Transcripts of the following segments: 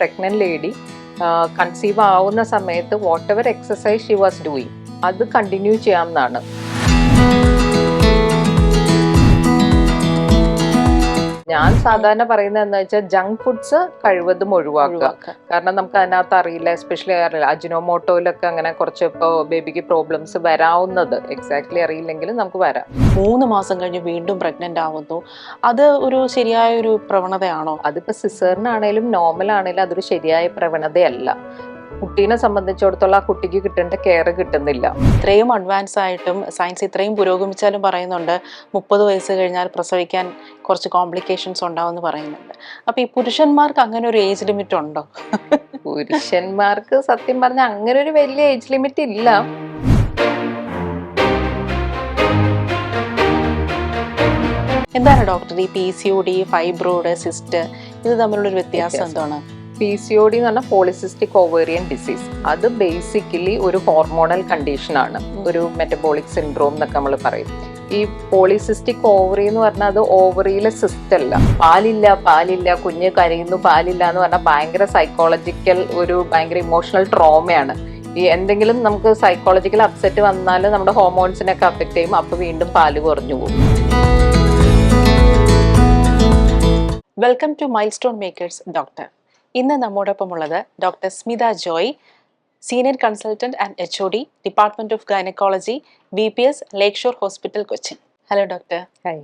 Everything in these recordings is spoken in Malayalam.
pregnant lady കൺസീവ് ആവുന്ന സമയത്ത് what ever exercise she was doing അത് കണ്ടിന്യൂ ചെയ്യാമെന്നാണ്. ഞാൻ സാധാരണ പറയുന്നത് എന്താ വെച്ചാൽ ജങ്ക് ഫുഡ്സ് കഴിവതും ഒഴിവാക്കുക. കാരണം നമുക്ക് അതിനകത്ത് അറിയില്ല, എസ്പെഷ്യലി അറിയില്ല, അജിനോമോട്ടോയിലൊക്കെ അങ്ങനെ കുറച്ച് ഇപ്പോൾ ബേബിക്ക് പ്രോബ്ലംസ് വരാവുന്നത് എക്സാക്ട്ലി അറിയില്ലെങ്കിലും നമുക്ക് വരാം. 3 മാസം കഴിഞ്ഞ് വീണ്ടും പ്രഗ്നന്റ് ആവുന്നു, അത് ഒരു ശരിയായ ഒരു പ്രവണതയാണോ? അതിപ്പോ സിസേറിനാണേലും നോർമൽ ആണേലും അതൊരു ശരിയായ പ്രവണതയല്ല. കുട്ടീനെ സംബന്ധിച്ചിടത്തോളം ആ കുട്ടിക്ക് കിട്ടേണ്ട കെയർ കിട്ടുന്നില്ല. ഇത്രയും അഡ്വാൻസ് ആയിട്ടും സയൻസ് ഇത്രയും പുരോഗമിച്ചാലും പറയുന്നുണ്ട് 30 വയസ്സ് കഴിഞ്ഞാൽ പ്രസവിക്കാൻ കുറച്ച് കോംപ്ലിക്കേഷൻസ് ഉണ്ടാവുമെന്ന് പറയുന്നുണ്ട്. അപ്പൊ ഈ പുരുഷന്മാർക്ക് അങ്ങനെ ഒരു ഏജ് ലിമിറ്റ് ഉണ്ടോ? പുരുഷന്മാർക്ക് സത്യം പറഞ്ഞാൽ അങ്ങനെ ഒരു വലിയ ഏജ് ലിമിറ്റ് ഇല്ല. എന്താണ് ഡോക്ടർ ഈ PCOD, ഫൈബ്രോയിഡ്, സിസ്റ്റ്, ഇത് തമ്മിലുള്ളൊരു വ്യത്യാസം എന്താണ്? PCOD എന്ന് പറഞ്ഞാൽ പോളിസിസ്റ്റിക് ഓവേറിയൻ ഡിസീസ്. അത് ബേസിക്കലി ഒരു ഹോർമോണൽ കണ്ടീഷനാണ്, ഒരു മെറ്റബോളിക് സിൻഡ്രോം എന്നൊക്കെ നമ്മൾ പറയും. ഈ പോളിസിസ്റ്റിക് ഓവറി എന്ന് പറഞ്ഞാൽ അത് ഓവറിയിലെ സിസ്റ്റ് അല്ല. പാലില്ല, കുഞ്ഞ് കരയുന്നു, പാലില്ല എന്ന് പറഞ്ഞാൽ ഭയങ്കര സൈക്കോളജിക്കൽ ഒരു ഭയങ്കര ഇമോഷണൽ ട്രോമയാണ്. ഈ എന്തെങ്കിലും നമുക്ക് സൈക്കോളജിക്കൽ അപ്സെറ്റ് വന്നാൽ നമ്മുടെ ഹോർമോൺസിനൊക്കെ അഫക്റ്റ് ചെയ്യും, അപ്പോൾ വീണ്ടും പാല് കുറഞ്ഞു പോകും. Welcome to milestone makers doctor. ഇന്ന് നമ്മോടൊപ്പമുള്ളത് doctor Smitha Joy, senior consultant and HOD, department of gynaecology, BPS, lake shore hospital, Cochin. Hello doctor. Hi.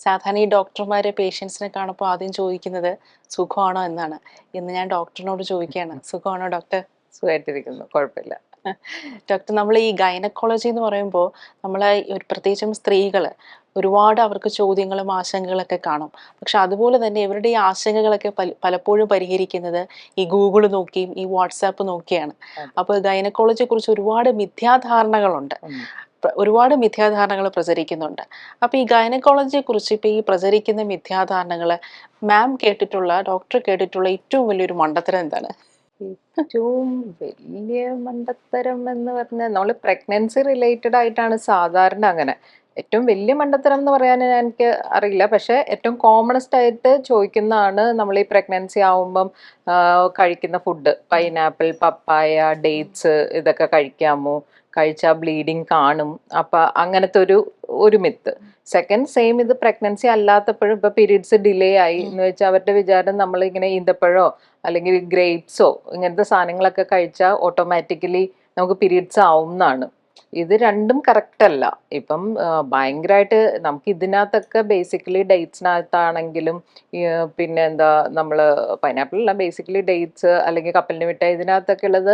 സാധാരണ ഈ ഡോക്ടർമാരെ പേഷ്യൻസിനെ കാണുമ്പോൾ ആദ്യം ചോദിക്കുന്നത് സുഖമാണോ എന്നാണ്. ഇന്ന് ഞാൻ ഡോക്ടറിനോട് ചോദിക്കുകയാണ്, സുഖമാണോ ഡോക്ടർ? സുഖമായിട്ടിരിക്കുന്നു, കുഴപ്പമില്ല. ഡോക്ടർ, നമ്മൾ ഈ ഗൈനക്കോളജി എന്ന് പറയുമ്പോൾ നമ്മളെ പ്രത്യേകിച്ചും സ്ത്രീകൾ ഒരുപാട് അവർക്ക് ചോദ്യങ്ങളും ആശങ്കകളൊക്കെ കാണും. പക്ഷെ അതുപോലെ തന്നെ ഇവരുടെ ഈ ആശങ്കകളൊക്കെ പലപ്പോഴും പരിഹരിക്കുന്നത് ഈ ഗൂഗിൾ നോക്കിയും ഈ വാട്സാപ്പ് നോക്കിയാണ്. അപ്പോൾ ഗൈനക്കോളജിയെ കുറിച്ച് ഒരുപാട് മിഥ്യാധാരണകളുണ്ട്, ഒരുപാട് മിഥ്യാധാരണകൾ പ്രചരിക്കുന്നുണ്ട്. അപ്പോൾ ഈ ഗൈനക്കോളജിയെ കുറിച്ച് ഇപ്പോൾ ഈ പ്രചരിക്കുന്ന മിഥ്യാധാരണകൾ ഡോക്ടർ കേട്ടിട്ടുള്ള ഏറ്റവും വലിയൊരു മണ്ടത്തരം എന്താണ്? ഏറ്റവും വലിയ മണ്ടത്തരം എന്ന് പറഞ്ഞാൽ നമ്മൾ പ്രഗ്നൻസി റിലേറ്റഡ് ആയിട്ടാണ് സാധാരണ അങ്ങനെ. ഏറ്റവും വലിയ മണ്ടത്തരം എന്ന് പറയാൻ എനിക്ക് അറിയില്ല, പക്ഷെ ഏറ്റവും കോമണസ്റ്റ് ആയിട്ട് ചോദിക്കുന്നതാണ് നമ്മൾ ഈ പ്രഗ്നൻസി ആവുമ്പം കഴിക്കുന്ന ഫുഡ്. പൈനാപ്പിൾ, പപ്പായ, ഡേറ്റ്സ് ഇതൊക്കെ കഴിക്കാമോ, കഴിച്ചാൽ ബ്ലീഡിങ് കാണും. അപ്പം അങ്ങനത്തെ ഒരു മിത്ത്. സെക്കൻഡ്, സെയിം ഇത് പ്രഗ്നൻസി അല്ലാത്തപ്പോഴും ഇപ്പൊ പീരീഡ്സ് ഡിലേ ആയി എന്ന് വെച്ചാൽ അവരുടെ വിചാരം നമ്മളിങ്ങനെ ഈന്തപ്പഴോ അല്ലെങ്കിൽ ഗ്രേപ്സോ ഇങ്ങനത്തെ സാധനങ്ങളൊക്കെ കഴിച്ചാൽ ഓട്ടോമാറ്റിക്കലി നമുക്ക് പീരീഡ്സ് ആവും എന്നാണ്. ഇത് രണ്ടും കറക്റ്റ് അല്ല. ഇപ്പം ഭയങ്കരമായിട്ട് നമുക്ക് ഇതിനകത്തൊക്കെ ബേസിക്കലി ഡേറ്റ്സിനകത്താണെങ്കിലും പിന്നെ എന്താ നമ്മൾ പൈനാപ്പിളല്ല, ബേസിക്കലി ഡേറ്റ്സ് അല്ലെങ്കിൽ കപ്പലിന് മിഠായി, ഇതിനകത്തൊക്കെ ഉള്ളത്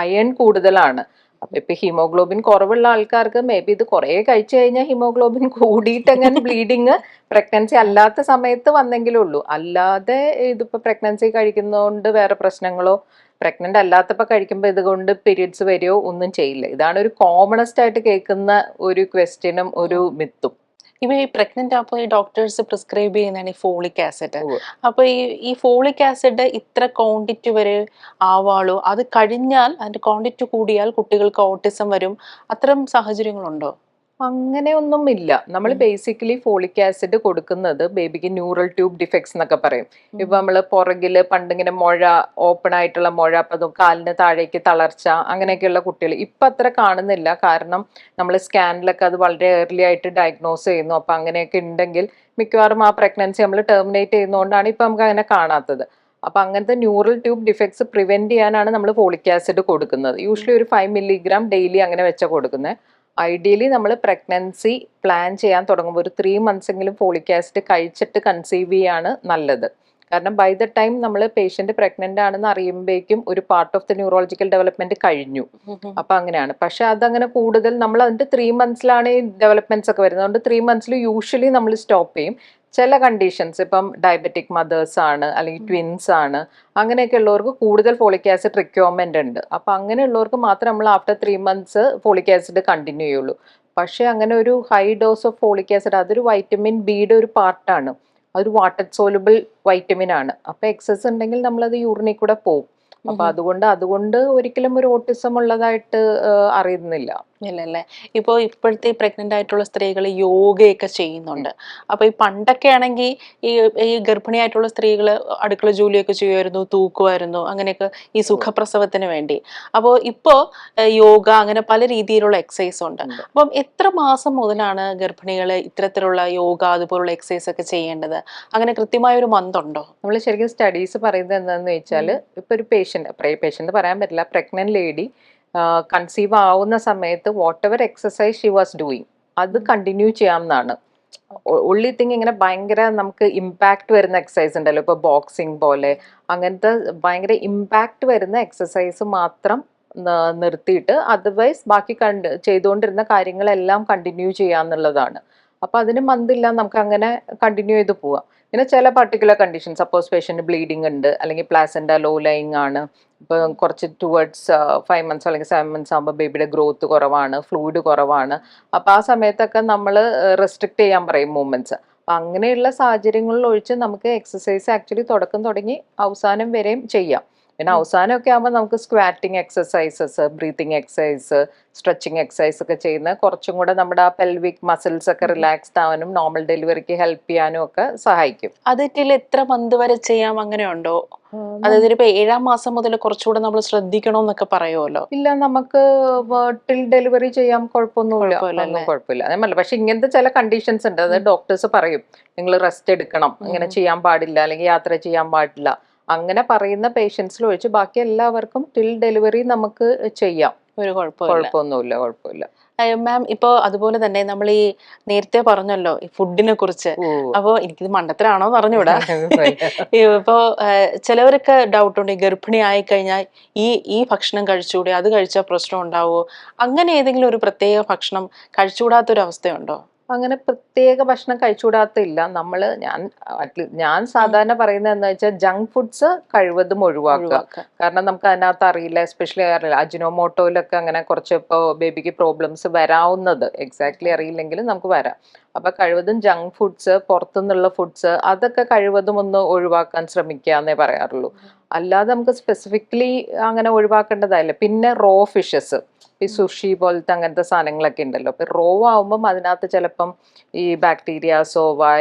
അയൺ കൂടുതലാണ്. അപ്പൊ ഇപ്പൊ ഹീമോഗ്ലോബിൻ കുറവുള്ള ആൾക്കാർക്ക് മേ ബി ഇത് കുറെ കഴിച്ചു കഴിഞ്ഞാൽ ഹീമോഗ്ലോബിൻ കൂടിയിട്ട് അങ്ങനെ ബ്ലീഡിങ് പ്രഗ്നൻസി അല്ലാത്ത സമയത്ത് വന്നെങ്കിലേ ഉള്ളൂ. അല്ലാതെ ഇതിപ്പോ പ്രഗ്നൻസി കഴിക്കുന്നതുകൊണ്ട് വേറെ പ്രശ്നങ്ങളോ പ്രഗ്നന്റ് അല്ലാത്തപ്പോ കഴിക്കുമ്പോൾ ഇതുകൊണ്ട് പീരീഡ്സ് വരികയോ ഒന്നും ചെയ്യില്ല. ഇതാണ് ഒരു കോമണസ്റ്റ് ആയിട്ട് കേൾക്കുന്ന ഒരു ക്വസ്റ്റ്യനും ഒരു മിത്തും. ഇവ ഈ പ്രഗ്നന്റ് അപ്പോൾ ഈ ഡോക്ടേഴ്സ് പ്രിസ്ക്രൈബ് ചെയ്യുന്നതാണ് ഈ ഫോളിക് ആസിഡ്. അപ്പൊ ഈ ഫോളിക് ആസിഡ് ഇത്ര ക്വാണ്ടിറ്റി വരെ ആവാളൂ, അത് കഴിഞ്ഞാൽ അതിന്റെ ക്വാണ്ടിറ്റി കൂടിയാൽ കുട്ടികൾക്ക് ഓട്ടിസം വരും, അത്തരം സാഹചര്യങ്ങളുണ്ടോ? അങ്ങനെയൊന്നും ഇല്ല. നമ്മൾ ബേസിക്കലി ഫോളിക് ആസിഡ് കൊടുക്കുന്നത് ബേബിക്ക് ന്യൂറൽ ട്യൂബ് ഡിഫെക്ട്സ് എന്നൊക്കെ പറയും. ഇപ്പൊ നമ്മള് പുറകില് പണ്ടിങ്ങനെ മുഴ, ഓപ്പൺ ആയിട്ടുള്ള മുഴ, അപ്പൊ കാലിന് താഴേക്ക് തളർച്ച, അങ്ങനെയൊക്കെയുള്ള കുട്ടികൾ ഇപ്പൊ അത്ര കാണുന്നില്ല. കാരണം നമ്മൾ സ്കാനിലൊക്കെ അത് വളരെ ഏർലി ആയിട്ട് ഡയഗ്നോസ് ചെയ്യുന്നു. അപ്പൊ അങ്ങനെയൊക്കെ ഉണ്ടെങ്കിൽ മിക്കവാറും ആ പ്രഗ്നൻസി നമ്മൾ ടെർമിനേറ്റ് ചെയ്യുന്നതുകൊണ്ടാണ് ഇപ്പൊ നമുക്ക് അങ്ങനെ കാണാത്തത്. അപ്പൊ അങ്ങനത്തെ ന്യൂറൽ ട്യൂബ് ഡിഫെക്ട്സ് പ്രിവെന്റ് ചെയ്യാനാണ് നമ്മൾ ഫോളിക് ആസിഡ് കൊടുക്കുന്നത്. യൂഷ്വലി ഒരു 5 milligram ഡെയിലി അങ്ങനെ വെച്ചാൽ കൊടുക്കുന്നത്. ഐഡിയലി നമ്മൾ പ്രഗ്നൻസി പ്ലാൻ ചെയ്യാൻ തുടങ്ങുമ്പോൾ ഒരു 3 months എങ്കിലും ഫോളിക് ആസിഡ് കഴിച്ചിട്ട് കൺസീവ് ചെയ്യാണ് നല്ലത്. കാരണം ബൈ ദ ടൈം നമ്മൾ പേഷ്യന്റ് പ്രഗ്നന്റ് ആണെന്ന് അറിയുമ്പോഴേക്കും ഒരു part of the neurological development കഴിഞ്ഞു. അപ്പൊ അങ്ങനെയാണ്. പക്ഷെ അതങ്ങനെ കൂടുതൽ നമ്മൾ അതിന്റെ 3 months ഈ ഡെവലപ്മെന്റ്സ് ഒക്കെ വരുന്നത്. അതുകൊണ്ട് 3 months യൂഷ്വലി നമ്മൾ സ്റ്റോപ്പ് ചെയ്യും. ചില കണ്ടീഷൻസ്, ഇപ്പം ഡയബറ്റിക് മദേഴ്സ് ആണ് അല്ലെങ്കിൽ ട്വിൻസ് ആണ്, അങ്ങനെയൊക്കെ ഉള്ളവർക്ക് കൂടുതൽ ഫോളിക് ആസിഡ് റിക്വയർമെന്റ് ഉണ്ട്. അപ്പൊ അങ്ങനെയുള്ളവർക്ക് മാത്രം നമ്മൾ after 3 months folic acid continue ചെയ്യുള്ളൂ. പക്ഷെ അങ്ങനെ ഒരു high dose of folic acid അതൊരു വൈറ്റമിൻ ബിയുടെ ഒരു പാർട്ടാണ്, അതൊരു വാട്ടർ സോലുബിൾ വൈറ്റമിൻ ആണ്. അപ്പൊ എക്സസ് ഉണ്ടെങ്കിൽ നമ്മളത് യൂറിനിൽ കൂടെ പോകും. അപ്പൊ അതുകൊണ്ട് ഒരിക്കലും ഒരു ഓട്ടിസം ഉള്ളതായിട്ട് അറിയുന്നില്ല. ഇല്ലല്ലേ. ഇപ്പോൾ ഇപ്പോഴത്തെ പ്രഗ്നന്റ് ആയിട്ടുള്ള സ്ത്രീകൾ യോഗയൊക്കെ ചെയ്യുന്നുണ്ട്. അപ്പൊ ഈ പണ്ടൊക്കെ ആണെങ്കിൽ ഈ ഈ ഗർഭിണിയായിട്ടുള്ള സ്ത്രീകൾ അടുക്കള ജോലിയൊക്കെ ചെയ്യുമായിരുന്നു, തൂക്കുമായിരുന്നു, അങ്ങനെയൊക്കെ ഈ സുഖപ്രസവത്തിന് വേണ്ടി. അപ്പോൾ ഇപ്പോൾ യോഗ അങ്ങനെ പല രീതിയിലുള്ള എക്സസൈസ് ഉണ്ട്. ഉണ്ട്. അപ്പം എത്ര മാസം മുതലാണ് ഗർഭിണികൾ ഇത്തരത്തിലുള്ള യോഗ അതുപോലുള്ള എക്സസൈസ് ഒക്കെ ചെയ്യേണ്ടത്? അങ്ങനെ കൃത്യമായ ഒരു മന്ത് ഉണ്ടോ? നമ്മൾ ശരിക്കും സ്റ്റഡീസ് പറയുന്നത് എന്താണെന്ന് വെച്ചാൽ, ഇപ്പൊ ഒരു പേഷ്യന്റ് പറയാൻ പറ്റില്ല, പ്രഗ്നന്റ് ലേഡി കൺസീവ് ആവുന്ന സമയത്ത് what ever exercise she was doing അത് കണ്ടിന്യൂ ചെയ്യാവുന്നതാണ്. ഉള്ളി തിങ് ഇങ്ങനെ ഭയങ്കര നമുക്ക് ഇമ്പാക്ട് വരുന്ന എക്സസൈസ് ഉണ്ടല്ലോ, ഇപ്പൊ ബോക്സിങ് പോലെ അങ്ങനത്തെ ഭയങ്കര ഇമ്പാക്ട് വരുന്ന എക്സസൈസ് മാത്രം നിർത്തിയിട്ട് അതർവൈസ് ബാക്കി ചെയ്തുകൊണ്ടിരുന്ന കാര്യങ്ങളെല്ലാം കണ്ടിന്യൂ ചെയ്യാന്നുള്ളതാണ്. അപ്പൊ അതിന് മന്തില്ല, നമുക്ക് അങ്ങനെ കണ്ടിന്യൂ ചെയ്ത് പോവാം. പിന്നെ ചില particular condition, suppose patient bleeding ഉണ്ട്, അല്ലെങ്കിൽ പ്ലാസെന്റ ലോ ലൈങ് ആണ്, ഇപ്പൊ കുറച്ച് ടുവേർഡ്സ് 5 months അല്ലെങ്കിൽ 7 months ആകുമ്പോൾ ബേബിയുടെ ഗ്രോത്ത് കുറവാണ്, ഫ്ലൂയിഡ് കുറവാണ്, അപ്പൊ ആ സമയത്തൊക്കെ നമ്മൾ റെസ്ട്രിക്ട് ചെയ്യാൻ പറയും മൂവ്മെന്റ്സ്. അപ്പൊ അങ്ങനെയുള്ള സാഹചര്യങ്ങളിൽ ഒഴിച്ച് നമുക്ക് എക്സസൈസ് ആക്ച്വലി തുടക്കം തുടങ്ങി അവസാനം വരെയും ചെയ്യാം. പിന്നെ അവസാനമൊക്കെ ആകുമ്പോൾ നമുക്ക് squatting exercises, breathing exercise, stretching exercise ഒക്കെ ചെയ്യുന്ന കുറച്ചും കൂടെ നമ്മുടെ ആ പെൽവിക് മസിൽസ് ഒക്കെ റിലാക്സ്ഡ് ആവാനും നോർമൽ ഡെലിവറിക്ക് ഹെൽപ്പ് ചെയ്യാനും ഒക്കെ സഹായിക്കും. അതിൽ എത്ര മന്ത് വരെ ചെയ്യാം, അങ്ങനെയുണ്ടോ? അതായത് ഇപ്പൊ 7ാം മാസം മുതൽ കുറച്ചുകൂടെ നമ്മൾ ശ്രദ്ധിക്കണമെന്നൊക്കെ പറയുമല്ലോ. ഇല്ല, നമുക്ക് ടിൽ ഡെലിവറി ചെയ്യാം, കുഴപ്പമൊന്നുമില്ല, ഒന്നും കുഴപ്പമില്ല. അതേമല്ല, പക്ഷെ ഇങ്ങനത്തെ ചില കണ്ടീഷൻസ് ഉണ്ട്, അത് ഡോക്ടേഴ്സ് പറയും നിങ്ങൾ റെസ്റ്റ് എടുക്കണം, ഇങ്ങനെ ചെയ്യാൻ പാടില്ല, അല്ലെങ്കിൽ യാത്ര ചെയ്യാൻ പാടില്ല. അങ്ങനെ പറയുന്ന പേഷ്യൻസിൽ ഒഴിച്ച് ബാക്കി എല്ലാവർക്കും ടിൽ ഡെലിവറി നമുക്ക് ചെയ്യാം, ഒരു കുഴപ്പമൊന്നുമില്ല, കുഴപ്പമില്ല. മാം, ഇപ്പൊ അതുപോലെ തന്നെ നമ്മൾ ഈ നേരത്തെ പറഞ്ഞല്ലോ ഈ ഫുഡിനെ കുറിച്ച്. അപ്പൊ എനിക്കിത് മണ്ടത്തരാണോന്ന് അറിഞ്ഞൂടാ. ഇപ്പൊ ചിലവരൊക്കെ ഡൗട്ട് ഉണ്ട്, ഈ ഗർഭിണി ആയി കഴിഞ്ഞാൽ ഈ ഭക്ഷണം കഴിച്ചുകൂടെ, അത് കഴിച്ചാൽ പ്രശ്നം ഉണ്ടാവോ, അങ്ങനെ ഏതെങ്കിലും ഒരു പ്രത്യേക ഭക്ഷണം കഴിച്ചുകൂടാത്തൊരു അവസ്ഥയുണ്ടോ? അങ്ങനെ പ്രത്യേക ഭക്ഷണം കഴിച്ചുകൂടാത്തില്ല. ഞാൻ സാധാരണ പറയുന്നത് എന്താ വെച്ചാൽ ജങ്ക് ഫുഡ്സ് കഴിവതും ഒഴിവാക്കുക. കാരണം നമുക്ക് അതിനകത്ത് അറിയില്ല, എസ്പെഷ്യലി അറിയില്ല, അജിനോമോട്ടോയിലൊക്കെ അങ്ങനെ കുറച്ച് ഇപ്പോൾ ബേബിക്ക് പ്രോബ്ലംസ് വരാവുന്നത് എക്സാക്ട്ലി അറിയില്ലെങ്കിലും നമുക്ക് വരാം. അപ്പൊ കഴിവതും ജങ്ക് ഫുഡ്സ്, പുറത്തുനിന്നുള്ള ഫുഡ്സ്, അതൊക്കെ കഴിവതും ഒന്ന് ഒഴിവാക്കാൻ ശ്രമിക്കുക എന്നേ പറയാറുള്ളൂ. അല്ലാതെ നമുക്ക് സ്പെസിഫിക്കലി അങ്ങനെ ഒഴിവാക്കേണ്ടതായില്ല. പിന്നെ റോ ഫിഷസ്, ഈ സുഷി പോലത്തെ അങ്ങനത്തെ സാധനങ്ങളൊക്കെ ഉണ്ടല്ലോ, അപ്പൊ റോ ആവുമ്പം അതിനകത്ത് ചിലപ്പം ഈ ബാക്ടീരിയാസോ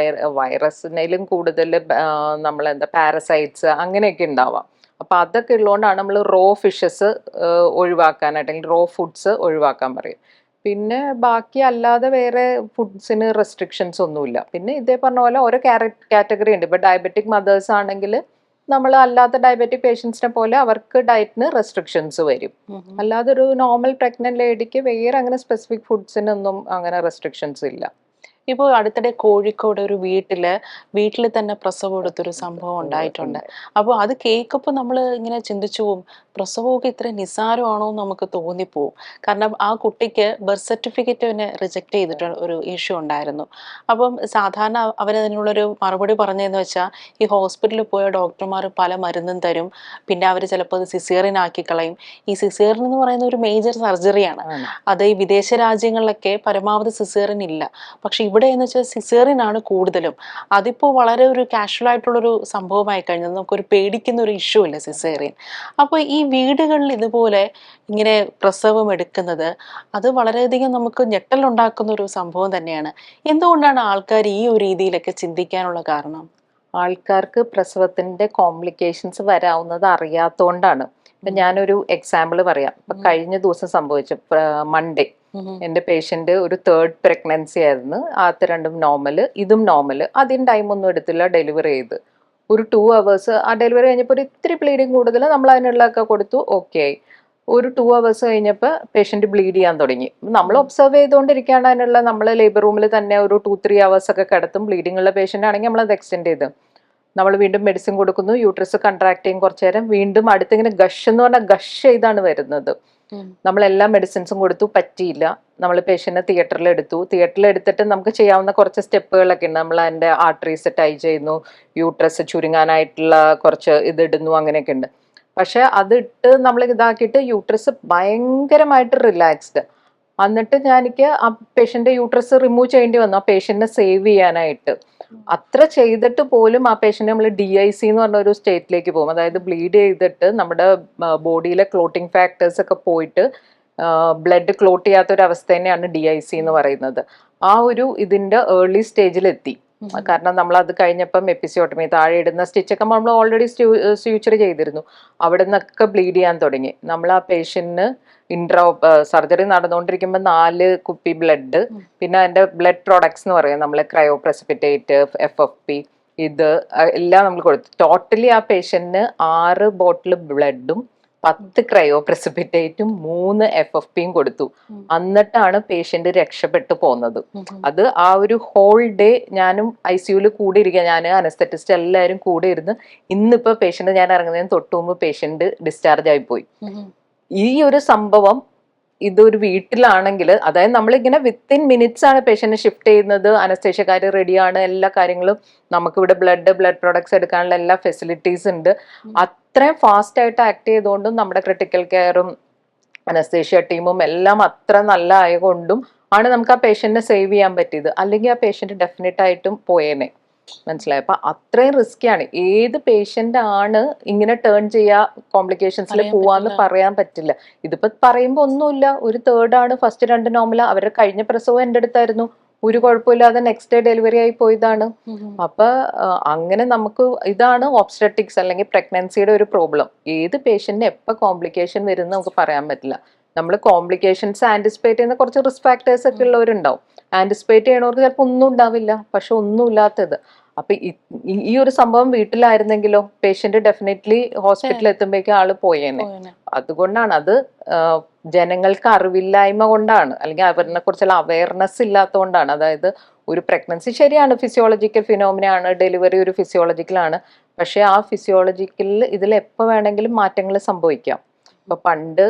വൈറസിനേലും കൂടുതൽ നമ്മളെന്താ പാരസൈറ്റ്സ് അങ്ങനെയൊക്കെ ഉണ്ടാവാം. അപ്പൊ അതൊക്കെ ഉള്ളതുകൊണ്ടാണ് നമ്മൾ റോ ഫിഷസ് ഒഴിവാക്കാനായിട്ട്, അല്ലെങ്കിൽ റോ ഫുഡ്സ് ഒഴിവാക്കാൻ പറയും. പിന്നെ ബാക്കി അല്ലാതെ വേറെ ഫുഡ്സിന് റെസ്ട്രിക്ഷൻസ് ഒന്നുമില്ല. പിന്നെ ഇതേ പറഞ്ഞ പോലെ ഓരോ കാറ്റഗറി ഉണ്ട്. ഇപ്പൊ ഡയബറ്റിക് മദേഴ്സ് ആണെങ്കിൽ നമ്മൾ അല്ലാത്ത ഡയബറ്റിക് പേഷ്യൻസിനെ പോലെ അവർക്ക് ഡയറ്റിന് റെസ്ട്രിക്ഷൻസ് വരും. അല്ലാതെ ഒരു നോർമൽ പ്രഗ്നന്റ് ലേഡിക്ക് വേറെ അങ്ങനെ സ്പെസിഫിക് ഫുഡ്സിനൊന്നും അങ്ങനെ റെസ്ട്രിക്ഷൻസ് ഇല്ല. ഇപ്പോൾ അടുത്തിടെ കോഴിക്കോട് ഒരു വീട്ടിൽ തന്നെ പ്രസവം എടുത്തൊരു സംഭവം ഉണ്ടായിട്ടുണ്ട്. അപ്പോൾ അത് കേൾക്കുമ്പോൾ നമ്മൾ ഇങ്ങനെ ചിന്തിച്ചു പോവും, പ്രസവമൊക്കെ ഇത്ര നിസ്സാരമാണോ എന്ന് നമുക്ക് തോന്നിപ്പോവും. കാരണം ആ കുട്ടിക്ക് ബർത്ത് സർട്ടിഫിക്കറ്റ് തന്നെ റിജക്റ്റ് ചെയ്തിട്ട് ഒരു ഇഷ്യൂ ഉണ്ടായിരുന്നു. അപ്പം സാധാരണ അവരതിനുള്ളൊരു മറുപടി പറഞ്ഞതെന്ന് വെച്ചാൽ, ഈ ഹോസ്പിറ്റലിൽ പോയ ഡോക്ടർമാർ പല മരുന്നും തരും, പിന്നെ അവർ ചിലപ്പോൾ അത് സിസേറിയൻ ആക്കി കളയും. ഈ സിസേറിയൻ എന്ന് പറയുന്ന ഒരു മേജർ സർജറിയാണ്. അത് ഈ വിദേശ രാജ്യങ്ങളിലൊക്കെ പരമാവധി സിസേറിയൻ ഇല്ല. പക്ഷെ ഇവിടെ എന്ന് വെച്ചാൽ സിസേറിയൻ ആണ് കൂടുതലും. അതിപ്പോൾ വളരെ ഒരു കാഷ്വൽ ആയിട്ടുള്ളൊരു സംഭവമായി കഴിഞ്ഞത്, നമുക്കൊരു പേടിക്കുന്ന ഒരു ഇഷ്യൂ ഇല്ല സിസേറിയൻ. അപ്പോൾ ഈ വീടുകളിൽ ഇതുപോലെ ഇങ്ങനെ പ്രസവം എടുക്കുന്നത് അത് വളരെയധികം നമുക്ക് ഞെട്ടലുണ്ടാക്കുന്ന ഒരു സംഭവം തന്നെയാണ്. എന്തുകൊണ്ടാണ് ആൾക്കാർ ഈ ഒരു രീതിയിലൊക്കെ ചിന്തിക്കാനുള്ള കാരണം? ആൾക്കാർക്ക് പ്രസവത്തിന്റെ കോംപ്ലിക്കേഷൻസ് വരാവുന്നത് അറിയാത്തോണ്ടാണ്. ഇപ്പൊ ഞാനൊരു എക്സാമ്പിൾ പറയാം. ഇപ്പൊ കഴിഞ്ഞ ദിവസം സംഭവിച്ച മൺഡേ എന്റെ പേഷ്യന്റ് ഒരു 3rd പ്രഗ്നൻസി ആയിരുന്നു. ആദ്യത്തെ 2ഉം നോർമല്, ഇതും നോർമല്. ആദ്യം ടൈമൊന്നും എടുത്തില്ല, ഡെലിവറി ചെയ്ത് ഒരു 2 hours. ആ ഡെലിവറി കഴിഞ്ഞപ്പോൾ ഒരു ഇത്തിരി ബ്ലീഡിങ് കൂടുതൽ, നമ്മൾ അതിനുള്ളതൊക്കെ കൊടുത്തു, ഓക്കെ ആയി. ഒരു 2 hours കഴിഞ്ഞപ്പോൾ പേഷ്യന്റ് ബ്ലീഡ് ചെയ്യാൻ തുടങ്ങി. നമ്മൾ ഒബ്സർവ് ചെയ്തുകൊണ്ടിരിക്കുകയാണ്. അതിനുള്ള നമ്മൾ ലേബർ റൂമിൽ തന്നെ ഒരു 2-3 hours ഒക്കെ കിടത്തും. ബ്ലീഡിംഗ് ഉള്ള പേഷ്യന്റ് ആണെങ്കിൽ നമ്മൾ അത് എക്സ്റ്റെൻഡ് ചെയ്ത് നമ്മൾ വീണ്ടും മെഡിസിൻ കൊടുക്കുന്നു, യൂട്രസ് കൺട്രാക്ട് ചെയ്യും കുറച്ചു നേരം, വീണ്ടും അടുത്തിങ്ങനെ ഗഷ് എന്ന് പറഞ്ഞാൽ ഗഷ് ചെയ്താണ് വരുന്നത്. നമ്മളെല്ലാ മെഡിസിൻസും കൊടുത്തു, പറ്റിയില്ല. നമ്മൾ പേഷ്യന്റിനെ തിയേറ്ററിൽ എടുത്തിട്ട് നമുക്ക് ചെയ്യാവുന്ന കുറച്ച് സ്റ്റെപ്പുകളൊക്കെ ഉണ്ട്. നമ്മൾ അതിന്റെ ആർട്ടറീസ് ടൈ ചെയ്യുന്നു, യൂട്രസ് ചുരുങ്ങാനായിട്ടുള്ള കുറച്ച് ഇതിടുന്നു, അങ്ങനെയൊക്കെ ഉണ്ട്. പക്ഷെ അതിട്ട് നമ്മൾ ഇതാക്കിയിട്ട് യൂട്രസ് ഭയങ്കരമായിട്ട് റിലാക്സ്ഡ്. എന്നിട്ട് എനിക്ക് ആ പേഷ്യന്റ് യൂട്രസ് റിമൂവ് ചെയ്യേണ്ടി വന്നു, ആ പേഷ്യന്റിനെ സേവ് ചെയ്യാനായിട്ട്. അത്ര ചെയ്തിട്ട് പോലും ആ പേഷ്യന്റ് നമ്മൾ DIC എന്ന് പറഞ്ഞ ഒരു സ്റ്റേറ്റിലേക്ക് പോകും. അതായത് ബ്ലീഡ് ചെയ്തിട്ട് നമ്മുടെ ബോഡിയിലെ ക്ലോട്ടിംഗ് ഫാക്ടേഴ്സ് ഒക്കെ പോയിട്ട് ബ്ലഡ് ക്ലോട്ട് ചെയ്യാത്ത ഒരു അവസ്ഥ തന്നെയാണ് DIC എന്ന് പറയുന്നത്. ആ ഒരു ഇതിന്റെ ഏർലി സ്റ്റേജിലെത്തി. കാരണം നമ്മൾ അത് കഴിഞ്ഞപ്പം എപ്പിസിയോട്ടമി, താഴെ ഇടുന്ന സ്റ്റിച്ചൊക്കെ നമ്മൾ ഓൾറെഡി സ്യൂച്ചർ ചെയ്തിരുന്നു. അവിടെ നിന്നൊക്കെ ബ്ലീഡ് ചെയ്യാൻ തുടങ്ങി. നമ്മൾ ആ പേഷ്യന്റിന് സർജറി നടന്നുകൊണ്ടിരിക്കുമ്പോൾ 4 കുപ്പി ബ്ലഡ്, പിന്നെ അതിന്റെ ബ്ലഡ് പ്രോഡക്ട്സ് എന്ന് പറയും, നമ്മൾ ക്രയോ പ്രസിപ്പിറ്റേറ്റ്, FFP, ഇത് എല്ലാം നമ്മൾ കൊടുത്തു. ടോട്ടലി ആ പേഷ്യന്റിന് 6 ബോട്ടിൽ ബ്ലഡും 10 ക്രയോ പ്രസിപ്പിറ്റേറ്റും 3 FFPയും കൊടുത്തു. എന്നിട്ടാണ് പേഷ്യന്റ് രക്ഷപ്പെട്ടു പോകുന്നത്. അത് ആ ഒരു ഹോൾ ഡേ ഞാനും ICUല് കൂടെ ഇരിക്കുക, ഞാൻ അനസ്തറ്റിസ്റ്റ് എല്ലാവരും കൂടെ ഇരുന്ന്. ഇന്നിപ്പോ പേഷ്യന്റ് ഞാൻ ഇറങ്ങുന്നതിന് തൊട്ട് മുമ്പ് പേഷ്യന്റ് ഡിസ്ചാർജ് ആയി പോയി. ഈ ഒരു സംഭവം ഇതൊരു വീട്ടിലാണെങ്കിൽ, അതായത് നമ്മളിങ്ങനെ വിത്തിൻ മിനിറ്റ്സ് ആണ് പേഷ്യന്റ് ഷിഫ്റ്റ് ചെയ്യുന്നത്, അനസ്തേഷ്യക്കാർ റെഡിയാണ്, എല്ലാ കാര്യങ്ങളും നമുക്കിവിടെ ബ്ലഡ് പ്രോഡക്ട്സ് എടുക്കാനുള്ള എല്ലാ ഫെസിലിറ്റീസ് ഉണ്ട്. അത്രയും ഫാസ്റ്റ് ആയിട്ട് ആക്ട് ചെയ്തുകൊണ്ടും നമ്മുടെ ക്രിട്ടിക്കൽ കെയറും അനസ്തേഷ്യ ടീമും എല്ലാം അത്ര നല്ല ആയതുകൊണ്ടും ആണ് നമുക്ക് ആ പേഷ്യന്റിനെ സേവ് ചെയ്യാൻ പറ്റിയത്. അല്ലെങ്കിൽ ആ പേഷ്യന്റ് ഡെഫിനറ്റ് ആയിട്ടും പോയേനെ. മനസ്സിലായി. അപ്പൊ അത്രയും റിസ്ക്കിയാണ്. ഏത് പേഷ്യന്റ് ആണ് ഇങ്ങനെ ടേൺ ചെയ്യാ കോംപ്ലിക്കേഷൻസിൽ പോവാന്ന് പറയാൻ പറ്റില്ല. ഇതിപ്പോ പറയുമ്പോ ഒന്നുമില്ല, ഒരു തേർഡാണ്, ഫസ്റ്റ് 2 നോർമലാ, അവരുടെ കഴിഞ്ഞ പ്രസവം എൻ്റെ അടുത്തായിരുന്നു, ഒരു കുഴപ്പമില്ലാതെ നെക്സ്റ്റ് ഡേ ഡെലിവറി ആയി പോയതാണ്. അപ്പൊ അങ്ങനെ നമുക്ക് ഇതാണ് ഒബ്സ്റ്ററ്റിക്സ് അല്ലെങ്കിൽ പ്രഗ്നൻസിയുടെ ഒരു പ്രോബ്ലം. ഏത് പേഷ്യന്റിന് എപ്പോൾ കോംപ്ലിക്കേഷൻ വരുന്ന നമുക്ക് പറയാൻ പറ്റില്ല. നമ്മൾ കോംപ്ലിക്കേഷൻസ് ആന്റിസിപ്പേറ്റ് ചെയ്യുന്ന കുറച്ച് റിസ്ക് ഫാക്ടേഴ്സ് ഒക്കെ ഉള്ളവരുണ്ടാവും. ആന്റിസിപ്പേറ്റ് ചെയ്യണവർക്ക് ചിലപ്പോൾ ഒന്നും ഉണ്ടാവില്ല, പക്ഷെ ഒന്നും ഇല്ലാത്തത്. അപ്പൊ ഈ ഒരു സംഭവം വീട്ടിലായിരുന്നെങ്കിലോ പേഷ്യന്റ് ഡെഫിനറ്റ്ലി ഹോസ്പിറ്റലിൽ എത്തുമ്പോഴേക്കും ആള് പോയേനെ. അതുകൊണ്ടാണ് അത് ജനങ്ങൾക്ക് അറിവില്ലായ്മ കൊണ്ടാണ്, അല്ലെങ്കിൽ അവരിനെ കുറിച്ചുള്ള അവയർനെസ് ഇല്ലാത്തതുകൊണ്ടാണ്. അതായത് ഒരു പ്രഗ്നൻസി ശരിയാണ് ഫിസിയോളജിക്കൽ ഫിനോമിനയാണ്, ഡെലിവറി ഒരു ഫിസിയോളജിക്കലാണ്, പക്ഷെ ആ ഫിസിയോളജിക്കലിൽ ഇതിൽ എപ്പോൾ വേണമെങ്കിലും മാറ്റങ്ങൾ സംഭവിക്കാം. ഇപ്പൊ പണ്ട്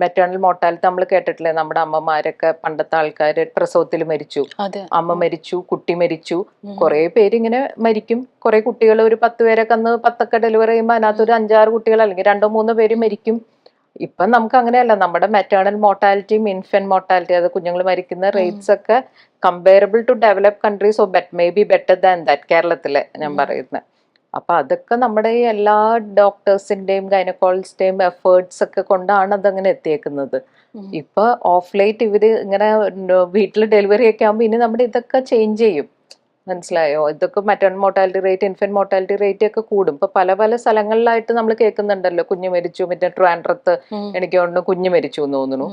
മെറ്റേണൽ മോർട്ടാലിറ്റി നമ്മൾ കേട്ടിട്ടില്ലേ, നമ്മുടെ അമ്മമാരൊക്കെ, പണ്ടത്തെ ആൾക്കാര് പ്രസവത്തിൽ മരിച്ചു, അമ്മ മരിച്ചു, കുട്ടി മരിച്ചു, കുറെ പേരിങ്ങനെ മരിക്കും. കുറെ കുട്ടികൾ, ഒരു 10 പേരൊക്കെ അന്ന് 10 ഡെലിവറി ചെയ്യുമ്പോൾ അതിനകത്ത് ഒരു 5-6 കുട്ടികൾ അല്ലെങ്കിൽ 2-3 പേര് മരിക്കും. ഇപ്പൊ നമുക്ക് അങ്ങനെയല്ല. നമ്മുടെ മെറ്റേണൽ മോർട്ടാലിറ്റിയും ഇൻഫന്റ് മോർട്ടാലിറ്റി, അത് കുഞ്ഞുങ്ങൾ മരിക്കുന്ന റേറ്റ്സ് ഒക്കെ comparable to developed countries, may be better than that, കേരളത്തിലെ ഞാൻ പറയുന്നത്. അപ്പൊ അതൊക്കെ നമ്മുടെ ഈ എല്ലാ ഡോക്ടേഴ്സിന്റെയും ഗൈനക്കോളജിസ്റ്റിന്റെയും എഫേർട്സ് ഒക്കെ കൊണ്ടാണ് അതങ്ങനെ എത്തിയേക്കുന്നത്. ഇപ്പൊ ഓഫ് ലൈറ്റ് ഇവര് ഇങ്ങനെ വീട്ടിൽ ഡെലിവറി ഒക്കെ ആകുമ്പോൾ ഇനി നമ്മുടെ ഇതൊക്കെ ചേഞ്ച് ചെയ്യും. മനസ്സിലായോ? ഇതൊക്കെ maternal mortality rate, infant mortality rate ഒക്കെ കൂടും. ഇപ്പൊ പല സ്ഥലങ്ങളിലായിട്ട് നമ്മൾ കേൾക്കുന്നുണ്ടല്ലോ, കുഞ്ഞു മരിച്ചു, മറ്റേ ട്രിവാൻഡ്രത്ത് എനിക്ക് തോന്നുന്നു കുഞ്ഞു മരിച്ചു എന്ന് തോന്നുന്നു,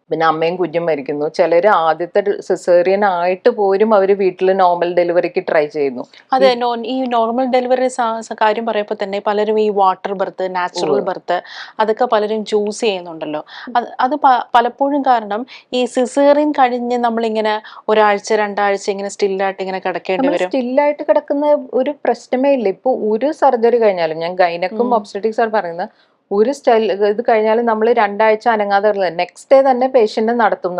പിന്നെ അമ്മയും കുഞ്ഞും മരിക്കുന്നു. ചിലര് ആദ്യത്തെ സിസേറിയൻ ആയിട്ട് പോലും അവര് വീട്ടിൽ നോർമൽ ഡെലിവറിക്ക് ട്രൈ ചെയ്യുന്നു. അതെ, ഈ നോർമൽ ഡെലിവറി കാര്യം പറയുമ്പോൾ തന്നെ പലരും ഈ വാട്ടർ ബർത്ത്, നാച്ചുറൽ ബർത്ത് അതൊക്കെ പലരും ചൂസ് ചെയ്യുന്നുണ്ടല്ലോ. അത് പലപ്പോഴും കാരണം ഈ സിസേറിയൻ കഴിഞ്ഞ് നമ്മളിങ്ങനെ 1-2 ആഴ്ച ഇങ്ങനെ സ്റ്റില്ലായിട്ട് ഇങ്ങനെ കിടക്കേണ്ടി വരും. സ്റ്റില്ലായിട്ട് കിടക്കുന്ന ഒരു പ്രശ്നമേ ഇല്ല. ഇപ്പൊ ഒരു സർജറി കഴിഞ്ഞാലും, ഞാൻ ഗൈനക്കും ഒബ്സ്റ്ററ്റിക്സ് ആണ് പറയുന്നത്, ഒരു ഇത് കഴിഞ്ഞാലും നമ്മൾ 2 ആഴ്ച അനങ്ങാതെ നെക്സ്റ്റ് ഡേ തന്നെ പേഷ്യന്റ് നടത്തും.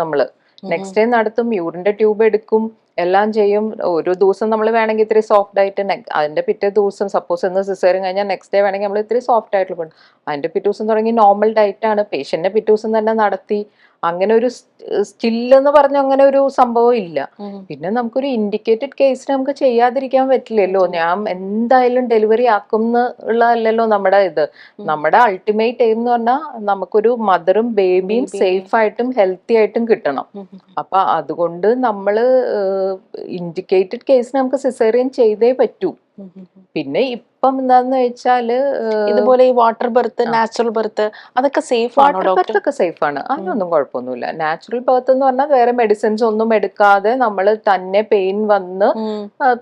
നെക്സ്റ്റ് ഡേ നടത്തും, യൂറിന്റെ ട്യൂബ് എടുക്കും, എല്ലാം ചെയ്യും. ഒരു ദിവസം നമ്മൾ വേണമെങ്കിൽ ഇത്തിരി സോഫ്റ്റ് ആയിട്ട്, അതിന്റെ പിറ്റേ ദിവസം സപ്പോസ് ഇന്ന് സിസേറിയൻ കഴിഞ്ഞാൽ നെക്സ്റ്റ് ഡേ വേണമെങ്കിൽ നമ്മൾ ഇത്തിരി സോഫ്റ്റ് ആയിട്ടുള്ള പോകണം. അതിന്റെ പിറ്റേ ദിവസം തുടങ്ങി നോർമൽ ഡയറ്റ് ആണ്, പേഷ്യന്റിനെ പിറ്റേ ദിവസം തന്നെ നടത്തി. അങ്ങനെ ഒരു സ്റ്റില്ലെന്ന് പറഞ്ഞ അങ്ങനെ ഒരു സംഭവം ഇല്ല. പിന്നെ നമുക്കൊരു ഇൻഡിക്കേറ്റഡ് കേസിന് നമുക്ക് ചെയ്യാതിരിക്കാൻ പറ്റില്ലല്ലോ. ഞാൻ എന്തായാലും ഡെലിവറി ആക്കുന്നുള്ളതല്ലല്ലോ നമ്മുടെ ഇത്. നമ്മുടെ അൾട്ടിമേറ്റ് എയിം എന്ന് പറഞ്ഞാൽ നമുക്കൊരു മദറും ബേബിയും സേഫ് ആയിട്ടും ഹെൽത്തി ആയിട്ടും കിട്ടണം. അപ്പൊ അതുകൊണ്ട് നമ്മള് ഇൻഡിക്കേറ്റഡ് കേസിന് നമുക്ക് സിസേറിയൻ ചെയ്തേ പറ്റൂ. പിന്നെ ഇപ്പം എന്താന്ന് വെച്ചാല് ഇതുപോലെ ഈ വാട്ടർ ബർത്ത്, നാച്ചുറൽ ബർത്ത് അതൊക്കെ സേഫ് ആണ്. വാട്ടർ ബർത്ത് ഒക്കെ സേഫ് ആണ്, അതിനൊന്നും കുഴപ്പമൊന്നുമില്ല. നാച്ചുറൽ ബർത്ത് എന്ന് പറഞ്ഞാൽ വേറെ മെഡിസിൻസ് ഒന്നും എടുക്കാതെ നമ്മൾ തന്നെ പെയിൻ വന്ന്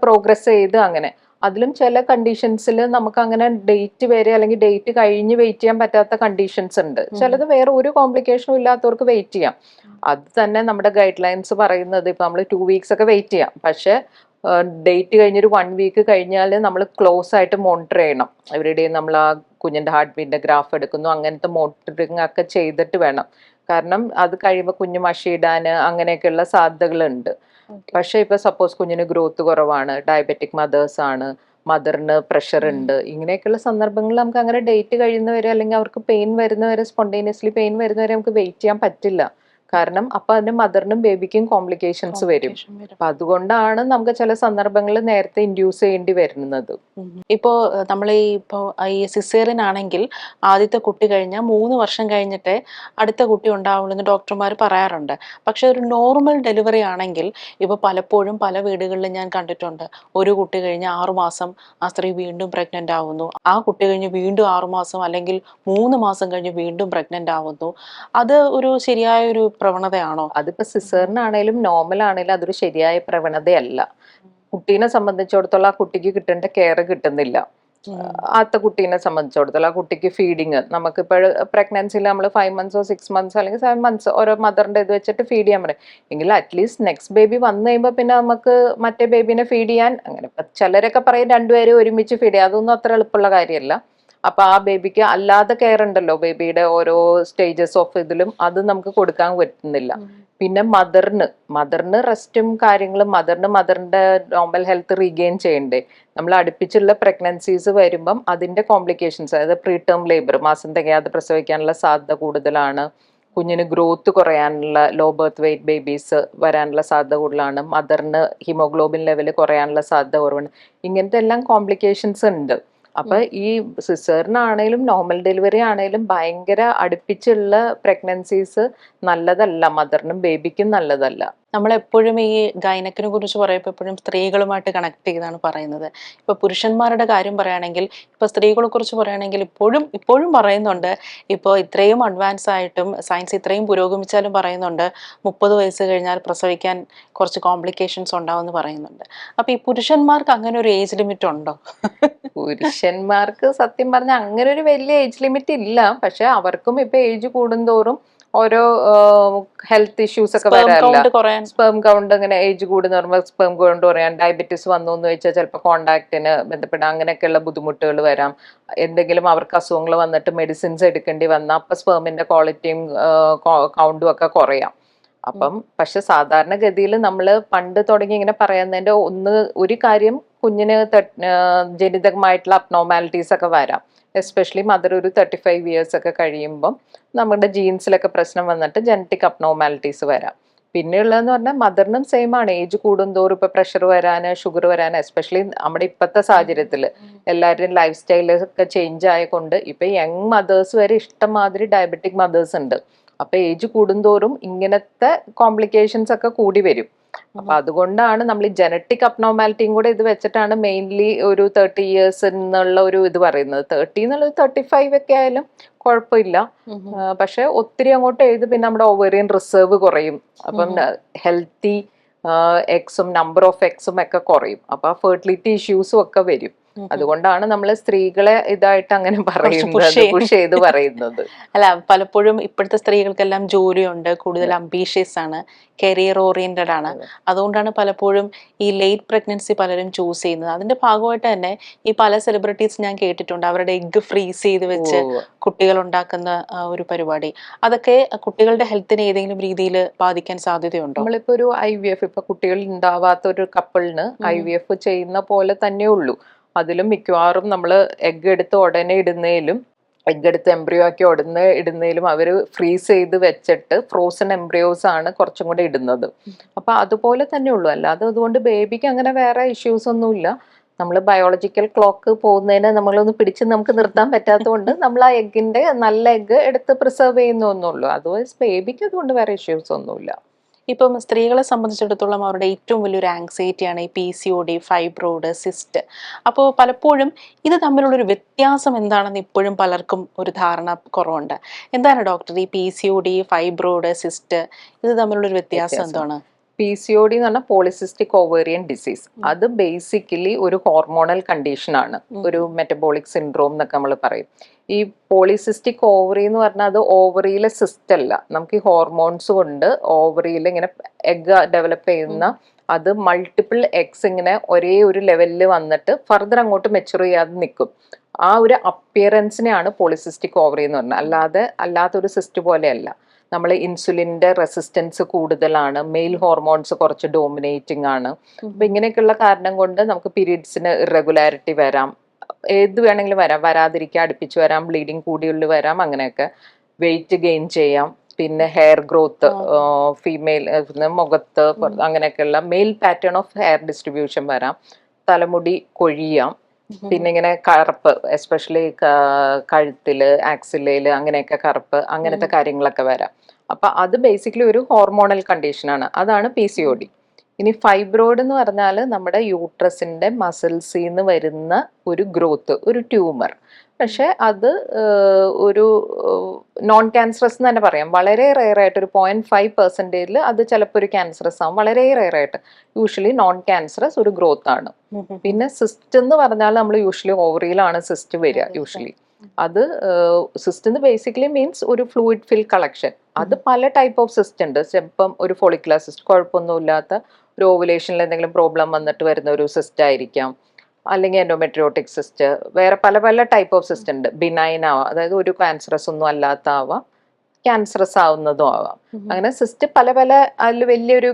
പ്രോഗ്രസ് ചെയ്ത് അങ്ങനെ. അതിലും ചില കണ്ടീഷൻസിൽ നമുക്ക് അങ്ങനെ ഡേറ്റ് വരെ അല്ലെങ്കിൽ ഡേറ്റ് കഴിഞ്ഞ് വെയിറ്റ് ചെയ്യാൻ പറ്റാത്ത കണ്ടീഷൻസ് ഉണ്ട്. ചിലത് വേറെ ഒരു കോംപ്ലിക്കേഷനും ഇല്ലാത്തവർക്ക് വെയിറ്റ് ചെയ്യാം. അത് തന്നെ നമ്മുടെ ഗൈഡ് ലൈൻസ് പറയുന്നത് ഇപ്പൊ നമ്മൾ 2 വീക്സ് ഒക്കെ വെയിറ്റ് ചെയ്യാം. പക്ഷെ ഡേറ്റ് കഴിഞ്ഞൊരു 1 വീക്ക് കഴിഞ്ഞാൽ നമ്മൾ ക്ലോസ് ആയിട്ട് മോണിറ്റർ ചെയ്യണം. എവരിഡേ നമ്മൾ ആ കുഞ്ഞിന്റെ ഹാർട്ട് ബീറ്റിന്റെ ഗ്രാഫ് എടുക്കുന്നു, അങ്ങനത്തെ മോണിറ്ററിങ് ഒക്കെ ചെയ്തിട്ട് വേണം. കാരണം അത് കഴിയുമ്പോൾ കുഞ്ഞ് മഷിയിടാൻ അങ്ങനെയൊക്കെയുള്ള സാധ്യതകളുണ്ട്. പക്ഷെ ഇപ്പൊ സപ്പോസ് കുഞ്ഞിന് ഗ്രോത്ത് കുറവാണ്, ഡയബറ്റിക് മദേഴ്സ് ആണ്, മദറിന് പ്രഷർ ഉണ്ട്, ഇങ്ങനെയൊക്കെയുള്ള സന്ദർഭങ്ങളിൽ നമുക്ക് അങ്ങനെ ഡേറ്റ് കഴിയുന്നവരെ അല്ലെങ്കിൽ അവർക്ക് പെയിൻ വരുന്നവരെ, സ്പോണ്ടേനിയസ്ലി പെയിൻ വരുന്നവരെ നമുക്ക് വെയിറ്റ് ചെയ്യാൻ പറ്റില്ല. കാരണം അപ്പൊ അതിന് മദറിനും ബേബിക്കും കോംപ്ലിക്കേഷൻസ് വരും. അപ്പൊ അതുകൊണ്ടാണ് നമുക്ക് ചില സന്ദർഭങ്ങളിൽ നേരത്തെ ഇൻഡ്യൂസ് ചെയ്യേണ്ടി വരുന്നത്. ഇപ്പോ നമ്മൾ ഈ സിസേറിയൻ ആണെങ്കിൽ ആദ്യത്തെ കുട്ടി കഴിഞ്ഞാൽ 3 വർഷം കഴിഞ്ഞിട്ടേ അടുത്ത കുട്ടി ഉണ്ടാവുള്ളൂ എന്ന് ഡോക്ടർമാർ പറയാറുണ്ട്. പക്ഷെ ഒരു നോർമൽ ഡെലിവറി ആണെങ്കിൽ ഇപ്പൊ പലപ്പോഴും പല വീടുകളിലും ഞാൻ കണ്ടിട്ടുണ്ട്, ഒരു കുട്ടി കഴിഞ്ഞ് 6 മാസം ആ സ്ത്രീ വീണ്ടും പ്രഗ്നന്റ് ആവുന്നു, ആ കുട്ടി കഴിഞ്ഞ് വീണ്ടും 6 മാസം അല്ലെങ്കിൽ 3 മാസം കഴിഞ്ഞ് വീണ്ടും പ്രഗ്നന്റ് ആവുന്നു. അത് ഒരു ശരിയായ ഒരു പ്രവണതയാണോ? അതിപ്പോ സിസേറിനാണേലും നോർമൽ ആണേലും അതൊരു ശരിയായ പ്രവണതയല്ല. കുട്ടീനെ സംബന്ധിച്ചിടത്തോളം ആ കുട്ടിക്ക് കിട്ടേണ്ട കെയർ കിട്ടുന്നില്ല. ആദ്യത്തെ കുട്ടീനെ സംബന്ധിച്ചിടത്തോളം ആ കുട്ടിക്ക് ഫീഡിങ് നമുക്കിപ്പോൾ പ്രഗ്നൻസിയിൽ നമ്മൾ 5 months 6 months അല്ലെങ്കിൽ 7 months ഓരോ മദറിന്റെ ഇത് വെച്ചിട്ട് ഫീഡ് ചെയ്യാൻ പറയും. എങ്കിൽ അറ്റ്ലീസ്റ്റ് നെക്സ്റ്റ് ബേബി വന്നു കഴിയുമ്പോൾ പിന്നെ നമുക്ക് മറ്റേ ബേബിനെ ഫീഡ് ചെയ്യാൻ അങ്ങനെ ചിലരൊക്കെ പറയും രണ്ടുപേരും ഒരുമിച്ച് ഫീഡ് ചെയ്യാം. അതൊന്നും അത്ര എളുപ്പമുള്ള കാര്യമല്ല. അപ്പൊ ആ ബേബിക്ക് അല്ലാതെ കെയർ ഉണ്ടല്ലോ, ബേബിയുടെ ഓരോ സ്റ്റേജസ് ഓഫ് ഇതിലും അത് നമുക്ക് കൊടുക്കാൻ പറ്റുന്നില്ല. പിന്നെ മദറിന് റെസ്റ്റും കാര്യങ്ങളും മദറിന്റെ നോർമൽ ഹെൽത്ത് റീഗെയിൻ ചെയ്യണ്ടേ. നമ്മൾ അടുപ്പിച്ചുള്ള പ്രഗ്നൻസീസ് വരുമ്പം അതിന്റെ കോംപ്ലിക്കേഷൻസ്, അതായത് പ്രീ ടേം ലേബർ, മാസം തികയാതെ പ്രസവിക്കാനുള്ള സാധ്യത കൂടുതലാണ്, കുഞ്ഞിന് ഗ്രോത്ത് കുറയാനുള്ള, ലോ ബർത്ത് വെയിറ്റ് ബേബീസ് വരാനുള്ള സാധ്യത കൂടുതലാണ്, മദറിന് ഹിമോഗ്ലോബിൻ ലെവൽ കുറയാനുള്ള സാധ്യത കുറവുണ്ട്. ഇങ്ങനത്തെ എല്ലാം കോംപ്ലിക്കേഷൻസ് ഉണ്ട്. അപ്പൊ ഈ സിസേറിനാണേലും നോർമൽ ഡെലിവറി ആണേലും ഭയങ്കര അടുപ്പിച്ചുള്ള പ്രഗ്നൻസീസ് നല്ലതല്ല, മദറിനും ബേബിക്കും നല്ലതല്ല. നമ്മളെപ്പോഴും ഈ ഗൈനക്കിനെ കുറിച്ച് പറയുമ്പോൾ എപ്പോഴും സ്ത്രീകളുമായിട്ട് കണക്ട് ചെയ്താണ് പറയുന്നത്. ഇപ്പൊ പുരുഷന്മാരുടെ കാര്യം പറയുകയാണെങ്കിൽ, ഇപ്പൊ സ്ത്രീകളെ കുറിച്ച് പറയുകയാണെങ്കിൽ ഇപ്പോഴും പറയുന്നുണ്ട്, ഇപ്പോൾ ഇത്രയും അഡ്വാൻസ് ആയിട്ടും സയൻസ് ഇത്രയും പുരോഗമിച്ചാലും പറയുന്നുണ്ട് 30 വയസ്സ് കഴിഞ്ഞാൽ പ്രസവിക്കാൻ കുറച്ച് കോംപ്ലിക്കേഷൻസ് ഉണ്ടാവും എന്ന് പറയുന്നുണ്ട്. അപ്പൊ ഈ പുരുഷന്മാർക്ക് അങ്ങനെ ഒരു ഏജ് ലിമിറ്റ് ഉണ്ടോ? പുരുഷന്മാർക്ക് സത്യം പറഞ്ഞാൽ അങ്ങനെ ഒരു വലിയ ഏജ് ലിമിറ്റ് ഇല്ല. പക്ഷെ അവർക്കും ഇപ്പൊ ഏജ് കൂടുന്തോറും ഓരോ ഹെൽത്ത് ഇഷ്യൂസ് ഒക്കെ വരാറില്ല. സ്പേം കൗണ്ട് ഇങ്ങനെ ഏജ് കൂടുന്ന പറയുമ്പോൾ സ്പേം കൗണ്ട് കുറയാൻ, ഡയബറ്റീസ് വന്നു എന്ന് വെച്ചാൽ ചിലപ്പോൾ കോണ്ടാക്റ്റിന് ബന്ധപ്പെട്ട അങ്ങനെയൊക്കെയുള്ള ബുദ്ധിമുട്ടുകൾ വരാം. എന്തെങ്കിലും അവർക്ക് അസുഖങ്ങൾ വന്നിട്ട് മെഡിസിൻസ് എടുക്കേണ്ടി വന്നാൽ അപ്പൊ സ്പേമിന്റെ ക്വാളിറ്റിയും കൗണ്ടും ഒക്കെ കുറയാം. അപ്പം പക്ഷെ സാധാരണഗതിയിൽ നമ്മൾ പണ്ട് തുടങ്ങി ഇങ്ങനെ പറയുന്നതിന്റെ ഒരു കാര്യം, കുഞ്ഞിന് ജനിതകമായിട്ടുള്ള അബ്നോർമാലിറ്റീസ് ഒക്കെ വരാം. എസ്പെഷ്യലി മദർ ഒരു 35 years ഒക്കെ കഴിയുമ്പം നമ്മുടെ ജീൻസിലൊക്കെ പ്രശ്നം വന്നിട്ട് ജനറ്റിക് അബ്നോർമാലിറ്റീസ് വരാം. പിന്നെയുള്ളതെന്ന് പറഞ്ഞാൽ മദറിനും സെയിം ആണ്. ഏജ് കൂടുന്തോറും ഇപ്പൊ പ്രഷർ വരാന്, ഷുഗർ വരാന്, എസ്പെഷ്യലി നമ്മുടെ ഇപ്പോഴത്തെ സാഹചര്യത്തിൽ എല്ലാവരുടെയും ലൈഫ് സ്റ്റൈലൊക്കെ ചേഞ്ച് ആയതുകൊണ്ട് ഇപ്പൊ യങ് മദേഴ്സ് വരെ ഇഷ്ടംമാതിരി ഡയബറ്റിക് മദേഴ്സ് ഉണ്ട്. അപ്പൊ ഏജ് കൂടുന്തോറും ഇങ്ങനത്തെ കോംപ്ലിക്കേഷൻസ് ഒക്കെ കൂടി വരും. അപ്പൊ അതുകൊണ്ടാണ് നമ്മൾ ഈ ജനറ്റിക് അബ്നോർമാലിറ്റിയും കൂടെ ഇത് വെച്ചിട്ടാണ് മെയിൻലി ഒരു 30 years എന്നുള്ള ഒരു ഇത് പറയുന്നത്. 30 എന്നുള്ളത് 35 ഒക്കെ ആയാലും കുഴപ്പമില്ല. പക്ഷെ ഒത്തിരി അങ്ങോട്ട് എഴുതി പിന്നെ നമ്മുടെ ഓവേറിയൻ റിസർവ് കുറയും. അപ്പം ഹെൽത്തി എക്സും നമ്പർ ഓഫ് എക്സും ഒക്കെ കുറയും. അപ്പൊ ഫെർട്ടിലിറ്റി ഇഷ്യൂസും ഒക്കെ വരും. അതുകൊണ്ടാണ് നമ്മൾ സ്ത്രീകളെ ഇതായിട്ട് അങ്ങനെ പറയുന്നത്, പുഷ് ചെയ്ത് പറയുന്നത്. അല്ല, പലപ്പോഴും ഇപ്പോഴത്തെ സ്ത്രീകൾക്കെല്ലാം ജോലിയുണ്ട്, കൂടുതൽ അംബീഷ്യസ് ആണ്, കരിയർ ഓറിയന്റഡ് ആണ്. അതുകൊണ്ടാണ് പലപ്പോഴും ഈ ലേറ്റ് പ്രഗ്നൻസി പലരും ചൂസ് ചെയ്യുന്നത്. അതിന്റെ ഭാഗമായിട്ട് തന്നെ ഈ പല സെലിബ്രിറ്റീസ് ഞാൻ കേട്ടിട്ടുണ്ട്, അവരുടെ എഗ് ഫ്രീസ് ചെയ്ത് വെച്ച് കുട്ടികൾ ഉണ്ടാക്കുന്ന ഒരു പരിപാടി. അതൊക്കെ കുട്ടികളുടെ ഹെൽത്തിനെ ഏതെങ്കിലും രീതിയിൽ ബാധിക്കാൻ സാധ്യതയുണ്ടോ? നമ്മളിപ്പോ ഒരു IVF, ഇപ്പൊ കുട്ടികൾ ഉണ്ടാവാത്ത ഒരു കപ്പിളിന് IVF ചെയ്യുന്ന പോലെ തന്നെ ഉള്ളൂ. അതിലും മിക്കവാറും നമ്മൾ എഗ് എടുത്ത് ഉടനെ ഇടുന്നതിലും എഗ് എടുത്ത് എംബ്രിയോ ആക്കി ഉടനെ ഇടുന്നതിലും അവർ ഫ്രീസ് ചെയ്ത് വെച്ചിട്ട് ഫ്രോസൺ എംബ്രിയോസ് ആണ് കുറച്ചും കൂടെ ഇടുന്നത്. അപ്പൊ അതുപോലെ തന്നെ ഉള്ളൂ. അല്ലാതെ അതുകൊണ്ട് ബേബിക്ക് അങ്ങനെ വേറെ ഇഷ്യൂസ് ഒന്നുമില്ല. നമ്മൾ ബയോളജിക്കൽ ക്ലോക്ക് പോകുന്നതിനെ നമ്മളൊന്ന് പിടിച്ച് നമുക്ക് നിർത്താൻ പറ്റാത്തതുകൊണ്ട് നമ്മൾ ആ എഗ്ഗിന്റെ നല്ല എഗ്ഗ് എടുത്ത് പ്രിസർവ് ചെയ്യുന്നൊന്നുള്ളൂ. അതർവൈസ് ബേബിക്ക് അതുകൊണ്ട് വേറെ ഇഷ്യൂസ് ഒന്നുമില്ല. ഇപ്പം സ്ത്രീകളെ സംബന്ധിച്ചിടത്തോളം അവരുടെ ഏറ്റവും വലിയൊരു ആങ്സൈറ്റിയാണ് ഈ PCOD, ഫൈബ്രോയിഡ്, സിസ്റ്റ്. അപ്പോൾ പലപ്പോഴും ഇത് തമ്മിലുള്ളൊരു വ്യത്യാസം എന്താണെന്ന് ഇപ്പോഴും പലർക്കും ഒരു ധാരണ കുറവുണ്ട്. എന്താണ് ഡോക്ടർ ഈ PCOD, ഫൈബ്രോയിഡ്, സിസ്റ്റ്, ഇത് തമ്മിലുള്ളൊരു വ്യത്യാസം എന്താണ്? PCOD എന്ന് പറഞ്ഞാൽ പോളിസിസ്റ്റിക് ഓവേറിയൻ ഡിസീസ്. അത് ബേസിക്കലി ഒരു ഹോർമോണൽ കണ്ടീഷൻ ആണ്, ഒരു മെറ്റബോളിക് സിൻഡ്രോം എന്നൊക്കെ നമ്മൾ പറയും. ഈ പോളിസിസ്റ്റിക് ഓവറി എന്ന് പറഞ്ഞാൽ അത് ഓവറിയിലെ സിസ്റ്റ് അല്ല. നമുക്ക് ഈ ഹോർമോൺസ് കൊണ്ട് ഓവറിയിൽ ഇങ്ങനെ എഗ് ഡെവലപ്പ് ചെയ്യുന്ന, അത് മൾട്ടിപ്പിൾ എഗ്സ് ഇങ്ങനെ ഒരേ ഒരു ലെവലിൽ വന്നിട്ട് ഫർദർ അങ്ങോട്ട് മെച്ചുർ ചെയ്യാതെ നിൽക്കും. ആ ഒരു അപ്പിയറൻസിനെയാണ് പോളിസിസ്റ്റിക് ഓവറി എന്ന് പറഞ്ഞാൽ. അല്ലാത്തൊരു സിസ്റ്റ് പോലെയല്ല. നമ്മൾ ഇൻസുലിൻ്റെ റെസിസ്റ്റൻസ് കൂടുതലാണ്, മെയിൽ ഹോർമോൺസ് കുറച്ച് ഡോമിനേറ്റിംഗ് ആണ്. അപ്പൊ ഇങ്ങനെയൊക്കെയുള്ള കാരണം കൊണ്ട് നമുക്ക് പീരീഡ്സിന് ഇറഗുലാരിറ്റി വരാം, ഏത് വേണമെങ്കിലും വരാം, വരാതിരിക്കുക, അടുപ്പിച്ച് വരാം, ബ്ലീഡിങ് കൂടിയുള്ളിൽ വരാം, അങ്ങനെയൊക്കെ വെയിറ്റ് ഗെയിൻ ചെയ്യാം. പിന്നെ ഹെയർ ഗ്രോത്ത്, ഫീമെയിൽ മുഖത്ത് അങ്ങനെയൊക്കെയുള്ള male pattern of hair distribution വരാം, തലമുടി കൊഴിയാം, പിന്നെ ഇങ്ങനെ കറുപ്പ് എസ്പെഷ്യലി കഴുത്തില് ആക്സിലയില് അങ്ങനെയൊക്കെ കറുപ്പ് അങ്ങനത്തെ കാര്യങ്ങളൊക്കെ വരാം. അപ്പൊ അത് ബേസിക്കലി ഒരു ഹോർമോണൽ കണ്ടീഷനാണ്, അതാണ് PCOD. ഇനി ഫൈബ്രോയിഡ് എന്ന് പറഞ്ഞാൽ നമ്മുടെ യൂട്രസിന്റെ മസിൽസിൽ നിന്ന് വരുന്ന ഒരു ഗ്രോത്ത്, ഒരു ട്യൂമർ. പക്ഷെ അത് ഒരു നോൺ ക്യാൻസറസ് എന്ന് തന്നെ പറയാം. വളരെ റെയർ ആയിട്ട് ഒരു 0.5% അത് ചിലപ്പോൾ ഒരു ക്യാൻസറസ് ആവും, വളരെ റെയർ ആയിട്ട്. യൂഷ്വലി നോൺ ക്യാൻസറസ് ഒരു ഗ്രോത്ത് ആണ്. പിന്നെ സിസ്റ്റ് എന്ന് പറഞ്ഞാൽ നമ്മൾ യൂഷ്വലി ഓവറിയിലാണ് സിസ്റ്റ് വരിക യൂഷ്വലി. അത് സിസ്റ്റ് എന്ന് ബേസിക്കലി മീൻസ് ഒരു ഫ്ലൂയിഡ് ഫിൽ കളക്ഷൻ. അത് പല ടൈപ്പ് ഓഫ് സിസ്റ്റ് ഉണ്ട്. ചിലപ്പം ഒരു ഫോളിക്കുലർ സിസ്റ്റ്, കുഴപ്പമൊന്നുമില്ലാത്ത ഒരു ഓവുലേഷനിൽ എന്തെങ്കിലും പ്രോബ്ലം വന്നിട്ട് വരുന്ന ഒരു സിസ്റ്റ് ആയിരിക്കാം, അല്ലെങ്കിൽ എൻഡോമെട്രിയോട്ടിക് സിസ്റ്റ്, വേറെ പല പല ടൈപ്പ് ഓഫ് സിസ്റ്റ് ഉണ്ട്. ബിനൈൻ ആവാം, അതായത് ഒരു ക്യാൻസറസ് ഒന്നും അല്ലാത്ത ആവാം, ക്യാൻസറസ് ആവുന്നതും ആവാം. അങ്ങനെ സിസ്റ്റ് പല പല അതിൽ വലിയൊരു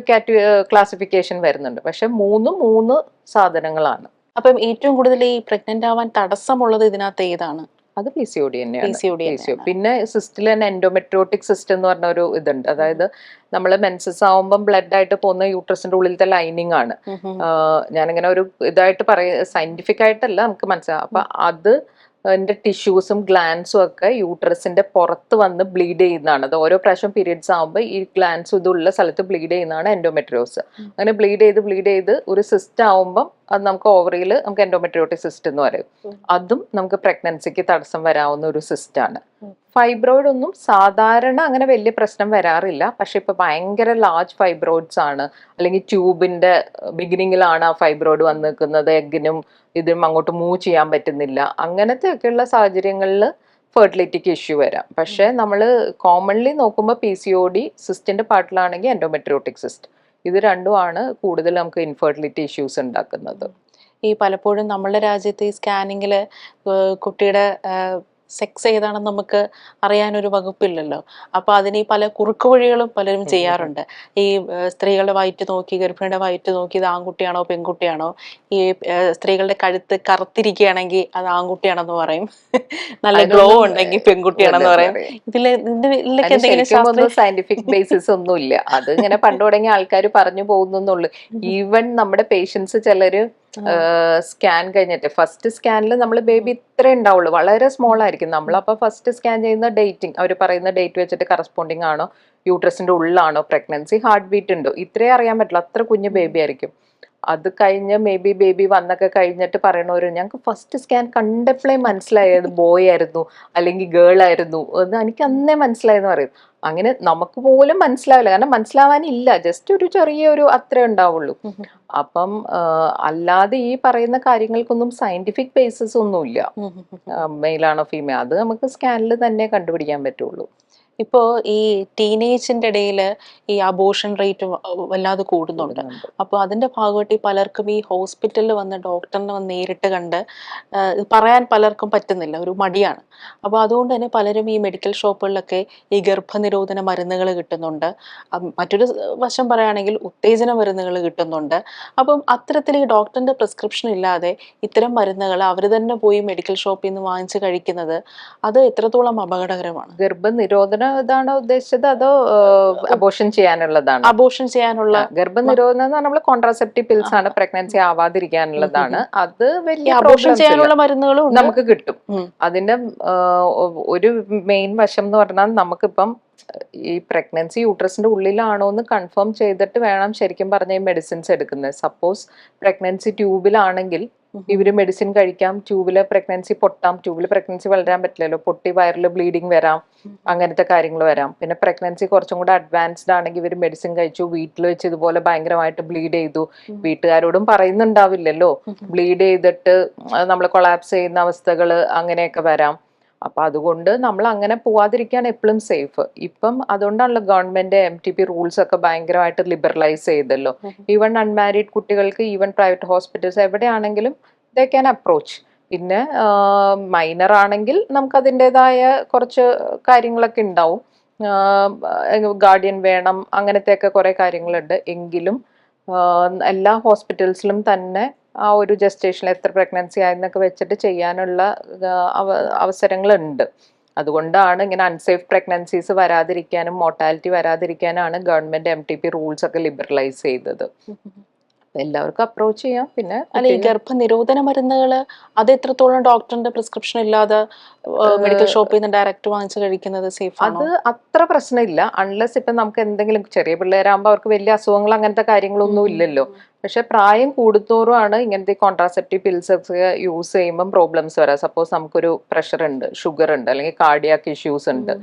ക്ലാസിഫിക്കേഷൻ വരുന്നുണ്ട്. പക്ഷെ മൂന്ന് സാധനങ്ങളാണ്. അപ്പം ഏറ്റവും കൂടുതൽ ഈ പ്രഗ്നന്റ് ആവാൻ തടസ്സമുള്ളത് ഇതിനകത്ത് ഏതാണ്? അത് PCOD തന്നെയാണ്. PCOD. പിന്നെ സിസ്റ്റിൽ തന്നെ എൻഡോമെട്രിയോട്ടിക് സിസ്റ്റ് എന്ന് പറഞ്ഞ ഒരു ഇതുണ്ട്. അതായത് നമ്മൾ മെൻസസ് ആവുമ്പം ബ്ലഡ് ആയിട്ട് പോകുന്ന യൂട്രസിന്റെ ഉള്ളിലത്തെ ലൈനിങ് ആണ്. ഞാനിങ്ങനെ ഒരു ഇതായിട്ട് സയന്റിഫിക് ആയിട്ടല്ല നമുക്ക് മനസ്സിലാവും. അപ്പൊ അത് ന്റെ ടിഷ്യൂസും ഗ്ലാൻസും ഒക്കെ യൂട്രസിന്റെ പുറത്ത് വന്ന് ബ്ലീഡ് ചെയ്യുന്നതാണ്. അത് ഓരോ പ്രാവശ്യം പീരിയഡ്സ് ആകുമ്പോൾ ഈ ഗ്ലാൻസ് ഇതുള്ള സ്ഥലത്ത് ബ്ലീഡ് ചെയ്യുന്നതാണ് എൻഡോമെട്രിയോസ്. അങ്ങനെ ബ്ലീഡ് ചെയ്ത് ഒരു സിസ്റ്റ് ആവുമ്പം അത് നമുക്ക് ഓവറിയിൽ നമുക്ക് എൻഡോമെട്രിയോട്ടിക് സിസ്റ്റ് എന്ന് പറയും. അതും നമുക്ക് പ്രഗ്നൻസിക്ക് തടസ്സം വരാവുന്ന ഒരു സിസ്റ്റ് ആണ്. ഫൈബ്രോയിഡ് ഒന്നും സാധാരണ അങ്ങനെ വലിയ പ്രശ്നം വരാറില്ല. പക്ഷെ ഇപ്പൊ ഭയങ്കര ലാർജ് ഫൈബ്രോയിഡ്സ് ആണ്, അല്ലെങ്കിൽ ട്യൂബിന്റെ ബിഗിനിങ്ങിലാണ് ആ ഫൈബ്രോയിഡ് വന്ന് നിൽക്കുന്നത്, എഗ്ഗിനും ഇതിനും അങ്ങോട്ട് മൂവ് ചെയ്യാൻ പറ്റുന്നില്ല, അങ്ങനത്തെ ഒക്കെയുള്ള സാഹചര്യങ്ങളിൽ ഫെർട്ടിലിറ്റിക്ക് ഇഷ്യൂ വരാം. പക്ഷെ നമ്മൾ കോമൺലി നോക്കുമ്പോൾ PCOD സിസ്റ്റിന്റെ പാർട്ടിലാണെങ്കിൽ എൻഡോമെട്രിയോട്ടിക് സിസ്റ്റ്, ഇത് രണ്ടുമാണ് കൂടുതൽ നമുക്ക് ഇൻഫെർട്ടിലിറ്റി ഇഷ്യൂസ് ഉണ്ടാക്കുന്നത്. ഈ പലപ്പോഴും നമ്മുടെ രാജ്യത്ത് ഈ സ്കാനിങ്ങിൽ കുട്ടിയുടെ സെക്സ് ഏതാണെന്ന് നമുക്ക് അറിയാനൊരു വകുപ്പില്ലല്ലോ. അപ്പോൾ അതിന് ഈ പല കുറുക്കുവഴികളും പലരും ചെയ്യാറുണ്ട്. ഈ സ്ത്രീകളുടെ വയറ്റ് നോക്കി, ഗർഭിണിയുടെ വയറ്റ് നോക്കി ഇത് ആൺകുട്ടിയാണോ പെൺകുട്ടിയാണോ, ഈ സ്ത്രീകളുടെ കഴുത്ത് കറുത്തിരിക്കുകയാണെങ്കിൽ അത് ആൺകുട്ടിയാണെന്ന് പറയും, നല്ല ഗ്ലോ ഉണ്ടെങ്കിൽ പെൺകുട്ടിയാണെന്ന് പറയും. ഇതിലൊക്കെ എന്തെങ്കിലും സയന്റിഫിക് ബേസിസ് ഒന്നുമില്ല. അത് ഇങ്ങനെ പണ്ട് തുടങ്ങിയ ആൾക്കാർ പറഞ്ഞു പോകുന്നുള്ളൂ. ഈവൻ നമ്മുടെ പേഷ്യൻസ് ചിലര് സ്കാൻ കഴിഞ്ഞിട്ട് ഫസ്റ്റ് സ്കാനിൽ നമ്മൾ ബേബി ഇത്രേ ഉണ്ടാവുള്ളൂ, വളരെ സ്മോൾ ആയിരിക്കും. നമ്മളപ്പോൾ ഫസ്റ്റ് സ്കാൻ ചെയ്യുന്ന ഡേറ്റിംഗ് അവർ പറയുന്ന ഡേറ്റ് വെച്ചിട്ട് കറസ്പോണ്ടിങ് ആണോ, യൂട്രസിന്റെ ഉള്ളിലാണോ പ്രഗ്നൻസി, ഹാർട്ട് ബീറ്റ് ഉണ്ടോ, ഇത്രേ അറിയാൻ പറ്റില്ല. അത്ര കുഞ്ഞു ബേബി ആയിരിക്കും. അത് കഴിഞ്ഞ് ബേബി വന്നൊക്കെ കഴിഞ്ഞിട്ട് പറയണവര് ഞങ്ങൾക്ക് ഫസ്റ്റ് സ്കാൻ കണ്ടപ്പോഴേ മനസ്സിലായത് ബോയ് ആയിരുന്നു അല്ലെങ്കിൽ ഗേൾ ആയിരുന്നു എന്ന് എനിക്ക് അന്നേ മനസ്സിലായെന്ന് പറയും. അങ്ങനെ നമുക്ക് പോലും മനസ്സിലാവില്ല, കാരണം മനസ്സിലാവാനില്ല, ജസ്റ്റ് ഒരു ചെറിയൊരു അത്രേ ഉണ്ടാവുള്ളൂ. അപ്പം അല്ലാതെ ഈ പറയുന്ന കാര്യങ്ങൾക്കൊന്നും സയന്റിഫിക് ബേസിസ് ഒന്നുമില്ല. മെയിലാണോ ഫീമെയിൽ അത് നമുക്ക് സ്കാനിൽ തന്നെ കണ്ടുപിടിക്കാൻ പറ്റുള്ളൂ. ഇപ്പോൾ ഈ ടീനേജിന്റെ ഇടയിൽ ഈ അബോർഷൻ റേറ്റ് വല്ലാതെ കൂടുന്നുണ്ട്. അപ്പോൾ അതിന്റെ ഭാഗമായിട്ട് ഈ പലർക്കും ഈ ഹോസ്പിറ്റലിൽ വന്ന് ഡോക്ടറിനെ വന്ന് നേരിട്ട് കണ്ട് പറയാൻ പലർക്കും പറ്റുന്നില്ല, ഒരു മടിയാണ്. അപ്പോൾ അതുകൊണ്ട് തന്നെ പലരും ഈ മെഡിക്കൽ ഷോപ്പുകളിലൊക്കെ ഈ ഗർഭനിരോധന മരുന്നുകൾ കിട്ടുന്നുണ്ട്. മറ്റൊരു വശം പറയുകയാണെങ്കിൽ ഉത്തേജന മരുന്നുകൾ കിട്ടുന്നുണ്ട്. അപ്പം അത്തരത്തിൽ ഈ ഡോക്ടറിന്റെ പ്രിസ്ക്രിപ്ഷൻ ഇല്ലാതെ ഇത്തരം മരുന്നുകൾ അവർ തന്നെ പോയി മെഡിക്കൽ ഷോപ്പിൽ നിന്ന് വാങ്ങിച്ച് കഴിക്കുന്നത് അത് എത്രത്തോളം അപകടകരമാണ്? ഗർഭനിരോധന ഇതാണോ ഉദ്ദേശിച്ചത് അതോ അബോർഷൻ ചെയ്യാനുള്ളതാണ്? അബോർഷൻ ചെയ്യാനുള്ള ഗർഭനിരോധനം എന്ന് പറഞ്ഞാൽ നമ്മൾ കോൺട്രാസെപ്റ്റീവ് പിൽസ് ആണ്, പ്രഗ്നൻസി ആവാതിരിക്കാനുള്ളതാണ്. അത് വലിയ അബോർഷൻ ചെയ്യാനുള്ള മരുന്നുകളും നമുക്ക് കിട്ടും. അതിന്റെ ഒരു മെയിൻ വശം എന്ന് പറഞ്ഞാൽ നമുക്കിപ്പം ഈ പ്രഗ്നൻസി യൂട്രസിന്റെ ഉള്ളിലാണോ എന്ന് കൺഫേം ചെയ്തിട്ട് വേണം ശരിക്കും പറഞ്ഞ ഈ മെഡിസിൻസ് എടുക്കുന്നത്. സപ്പോസ് പ്രഗ്നൻസി ട്യൂബിലാണെങ്കിൽ ഇവര് മെഡിസിൻ കഴിക്കാം, ട്യൂബില് പ്രഗ്നൻസി പൊട്ടാം, ട്യൂബില് പ്രഗ്നൻസി വളരാൻ പറ്റില്ലല്ലോ, പൊട്ടി വയറില് ബ്ലീഡിങ് വരാം, അങ്ങനത്തെ കാര്യങ്ങൾ വരാം. പിന്നെ പ്രഗ്നൻസി കുറച്ചും കൂടെ അഡ്വാൻസ്ഡ് ആണെങ്കിൽ ഇവർ മെഡിസിൻ കഴിച്ചു, വീട്ടിൽ വെച്ച് ഇതുപോലെ ഭയങ്കരമായിട്ട് ബ്ലീഡ് ചെയ്തു, വീട്ടുകാരോടും പറയുന്നുണ്ടാവില്ലല്ലോ, ബ്ലീഡ് ചെയ്തിട്ട് നമ്മൾ കൊളാപ്സ് ചെയ്യുന്ന അവസ്ഥകള് അങ്ങനെയൊക്കെ വരാം. അപ്പൊ അതുകൊണ്ട് നമ്മൾ അങ്ങനെ പോവാതിരിക്കാൻ എപ്പോഴും സേഫ്. ഇപ്പം അതുകൊണ്ടാണല്ലോ ഗവൺമെന്റ് MTP റൂൾസ് ഒക്കെ ഭയങ്കരമായിട്ട് ലിബറലൈസ് ചെയ്തല്ലോ. ഈവൻ അൺമാരീഡ് കുട്ടികൾക്ക് ഈവൻ പ്രൈവറ്റ് ഹോസ്പിറ്റൽസ് എവിടെയാണെങ്കിലും ദേ ക്യാൻ അപ്രോച്ച്. പിന്നെ മൈനർ ആണെങ്കിൽ നമുക്ക് അതിൻ്റെതായ കുറച്ച് കാര്യങ്ങളൊക്കെ ഉണ്ടാവും, ഗാർഡിയൻ വേണം, അങ്ങനത്തെയൊക്കെ കുറെ കാര്യങ്ങളുണ്ട്. എങ്കിലും എല്ലാ ഹോസ്പിറ്റൽസിലും തന്നെ ആ ഒരു ജസ്റ്റേഷനിൽ എത്ര പ്രഗ്നൻസി ആയെന്നൊക്കെ വെച്ചിട്ട് ചെയ്യാനുള്ള അവസരങ്ങളുണ്ട്. അതുകൊണ്ടാണ് ഇങ്ങനെ അൺസേഫ് പ്രഗ്നൻസീസ് വരാതിരിക്കാനും മോർട്ടാലിറ്റി വരാതിരിക്കാനാണ് ഗവൺമെന്റ് MTP റൂൾസ് ഒക്കെ ലിബറലൈസ് ചെയ്തത്. അപ്പൊ എല്ലാവർക്കും അപ്രോച്ച് ചെയ്യാം. പിന്നെ അല്ല, ഈ ഗർഭനിരോധന മരുന്നുകള് അത് എത്രത്തോളം ഡോക്ടറിന്റെ പ്രിസ്ക്രിപ്ഷൻ ഇല്ലാതെ മെഡിക്കൽ ഷോപ്പിൽ നിന്ന് ഡയറക്റ്റ് വാങ്ങിച്ച് കഴിക്കുന്നത് സേഫ് ആണോ? അത് അത്ര പ്രശ്നമില്ല, അൺലെസ് ഇപ്പൊ നമുക്ക് എന്തെങ്കിലും ചെറിയ പിള്ളേരാകുമ്പോൾ അവർക്ക് വലിയ അസുഖങ്ങൾ അങ്ങനത്തെ കാര്യങ്ങളൊന്നും ഇല്ലല്ലോ. പക്ഷെ പ്രായം കൂടുന്തോറും ആണ് ഇങ്ങനത്തെ കോൺട്രാസെപ്റ്റീവ് പിൽസ് ഒക്കെ യൂസ് ചെയ്യുമ്പോൾ പ്രോബ്ലംസ് വരാം. സപ്പോസ് നമുക്കൊരു പ്രഷർ ഉണ്ട്, ഷുഗർ ഉണ്ട്, അല്ലെങ്കിൽ കാർഡിയാക് ഇഷ്യൂസ് ഉണ്ട്,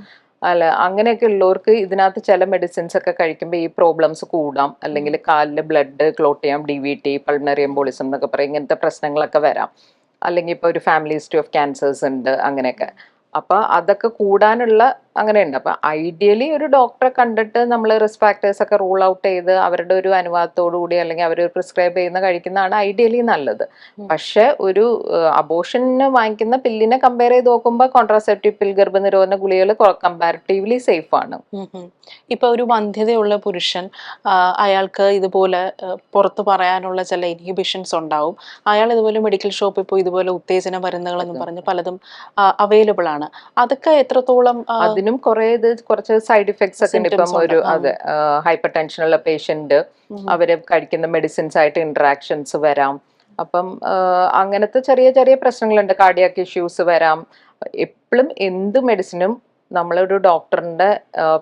അല്ല അങ്ങനെയൊക്കെ ഉള്ളവർക്ക് ഇതിനകത്ത് ചില മെഡിസിൻസ് ഒക്കെ കഴിക്കുമ്പോൾ ഈ പ്രോബ്ലംസ് കൂടാം. അല്ലെങ്കിൽ കാലിൽ ബ്ലഡ് ക്ലോട്ട് ചെയ്യാം, DVT, പൾമണറി എംബോളിസം എന്നൊക്കെ പറയും, ഇങ്ങനത്തെ പ്രശ്നങ്ങളൊക്കെ വരാം. അല്ലെങ്കിൽ ഇപ്പോൾ ഒരു ഫാമിലി ഹിസ്റ്ററി ഓഫ് ക്യാൻസേഴ്സ് ഉണ്ട്, അങ്ങനെയൊക്കെ. അപ്പൊ അതൊക്കെ കൂടാനുള്ള അങ്ങനെയുണ്ട്. അപ്പൊ ഐഡിയലി ഒരു ഡോക്ടറെ കണ്ടിട്ട് നമ്മൾ റിസ്ക് ഫാക്ടേഴ്സ് ഒക്കെ റൂൾ ഔട്ട് ചെയ്ത് അവരുടെ ഒരു അനുവാദത്തോടു കൂടി അല്ലെങ്കിൽ അവർ പ്രിസ്ക്രൈബ് ചെയ്യുന്ന കഴിക്കുന്നതാണ് ഐഡിയലി നല്ലത്. പക്ഷെ ഒരു അബോഷന് വാങ്ങിക്കുന്ന പില്ലിനെ കമ്പയർ ചെയ്ത് നോക്കുമ്പോൾ കോൺട്രാസെപ്റ്റീവ് പിൽ, ഗർഭനിരോധന ഗുളികൾ കമ്പാരിറ്റീവ്ലി സേഫ് ആണ്. ഇപ്പൊ ഒരു വന്ധ്യതയുള്ള പുരുഷൻ, അയാൾക്ക് ഇതുപോലെ പുറത്ത് പറയാനുള്ള ചില ഇൻഹിബിഷൻസ് ഉണ്ടാവും. അയാൾ ഇതുപോലെ മെഡിക്കൽ ഷോപ്പിൽ പോയി ഇതുപോലെ ഉത്തേജന മരുന്നുകൾ എന്ന് പറഞ്ഞ് പലതും അവൈലബിൾ ആണ്. അതൊക്കെ എത്രത്തോളം അതിനും കുറച്ച് സൈഡ് ഇഫക്ട്സ് ഒക്കെ ഉണ്ട്. ഇപ്പം ഒരു ഹൈപ്പർ ടെൻഷനുള്ള പേഷ്യന്റ് അവര് കഴിക്കുന്ന മെഡിസിൻസ് ആയിട്ട് ഇന്ററാക്ഷൻസ് വരാം. അപ്പം അങ്ങനത്തെ ചെറിയ ചെറിയ പ്രശ്നങ്ങളുണ്ട്. കാർഡിയാക് ഇഷ്യൂസ് വരാം. എപ്പോഴും എന്ത് മെഡിസിനും നമ്മളൊരു ഡോക്ടറിന്റെ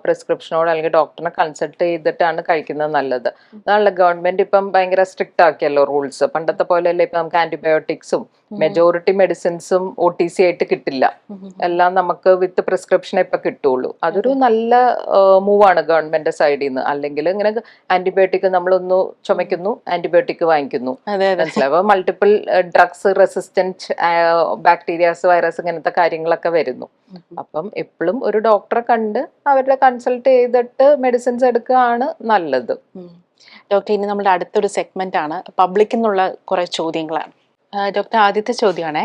പ്രിസ്ക്രിപ്ഷനോട് അല്ലെങ്കിൽ ഡോക്ടറിനെ കൺസൾട്ട് ചെയ്തിട്ടാണ് കഴിക്കുന്നത് നല്ലത്. അതാണല്ലോ ഗവൺമെന്റ് ഇപ്പം ഭയങ്കര സ്ട്രിക്റ്റ് ആക്കിയല്ലോ റൂൾസ്. പണ്ടത്തെ പോലെയല്ല ഇപ്പൊ നമുക്ക് ആന്റിബയോട്ടിക്സും മെജോറിറ്റി മെഡിസിൻസും OTC ആയിട്ട് കിട്ടില്ല. എല്ലാം നമുക്ക് വിത്ത് പ്രിസ്ക്രിപ്ഷൻ ഇപ്പൊ കിട്ടുള്ളൂ. അതൊരു നല്ല മൂവാണ് ഗവൺമെന്റ് സൈഡിൽ നിന്ന്. അല്ലെങ്കിൽ ഇങ്ങനെ ആന്റിബയോട്ടിക് നമ്മളൊന്ന് ചുമയ്ക്കുന്നു, ആന്റിബയോട്ടിക് വാങ്ങിക്കുന്നു, മനസ്സിലാവുക. Multiple drugs resistant bacterias, virus, ഇങ്ങനത്തെ കാര്യങ്ങളൊക്കെ വരുന്നു. അപ്പം എപ്പോഴും ഒരു ഡോക്ടറെ കണ്ട് അവരുടെ കൺസൾട്ട് ചെയ്തിട്ട് മെഡിസിൻസ് എടുക്കുകയാണ് നല്ലത്. ഡോക്ടർ, ഇനി നമ്മുടെ അടുത്തൊരു സെഗ്മെന്റ് ആണ് പബ്ലിക്കിൽ നിന്നുള്ള കുറെ ചോദ്യങ്ങളാണ്. ഡോക്ടർ, ആദ്യത്തെ ചോദ്യമാണ്,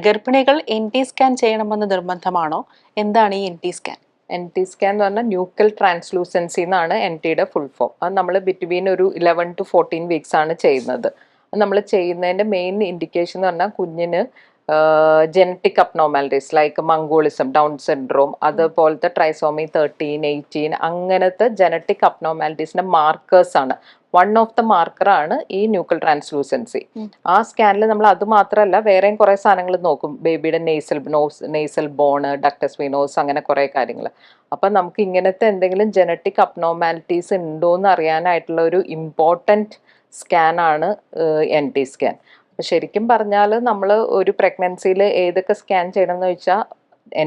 ഗർഭിണികൾ NT സ്കാൻ ചെയ്യണമെന്ന് നിർബന്ധമാണോ? എന്താണ് ഈ NT സ്കാൻ? NT സ്കാൻ എന്ന് പറഞ്ഞാൽ ന്യൂക്കൽ ട്രാൻസ്ലൂസൻസി എന്നാണ് NTയുടെ ഫുൾ ഫോം. അത് നമ്മൾ ബിറ്റ്വീൻ ഒരു 11 to 14 വീക്സ് ആണ് ചെയ്യുന്നത്. അത് നമ്മൾ ചെയ്യുന്നതിന്റെ മെയിൻ ഇൻഡിക്കേഷൻ എന്ന് പറഞ്ഞാൽ കുഞ്ഞിന് genetic abnormalities like mongolism, down syndrome, അതുപോലത്തെ ട്രൈസോമി 13, 18 അങ്ങനത്തെ ജനറ്റിക് അബ്നോർമാലിറ്റീസിന്റെ മാർക്കേഴ്സ് ആണ്. വൺ ഓഫ് ദ മാർക്കർ ആണ് ഈ ന്യൂക്കൽ ട്രാൻസ്ലൂസൻസി. ആ സ്കാനിൽ നമ്മൾ അത് മാത്രമല്ല വേറെയും കുറെ സാധനങ്ങൾ നോക്കും. ബേബിയുടെ നെയ്സൽ ബോണ്, ഡക്ടസ് വീനോസ്, അങ്ങനെ കുറെ കാര്യങ്ങൾ. അപ്പൊ നമുക്ക് ഇങ്ങനത്തെ എന്തെങ്കിലും ജനറ്റിക് അബ്നോർമാലിറ്റീസ് ഉണ്ടോ എന്ന് അറിയാനായിട്ടുള്ള ഒരു ഇമ്പോർട്ടൻറ്റ് സ്കാൻ ആണ് NT സ്കാൻ. ശരിക്കും പറഞ്ഞാൽ നമ്മൾ ഒരു പ്രഗ്നൻസിയിൽ ഏതൊക്കെ സ്കാൻ ചെയ്യണം എന്ന് വെച്ചാൽ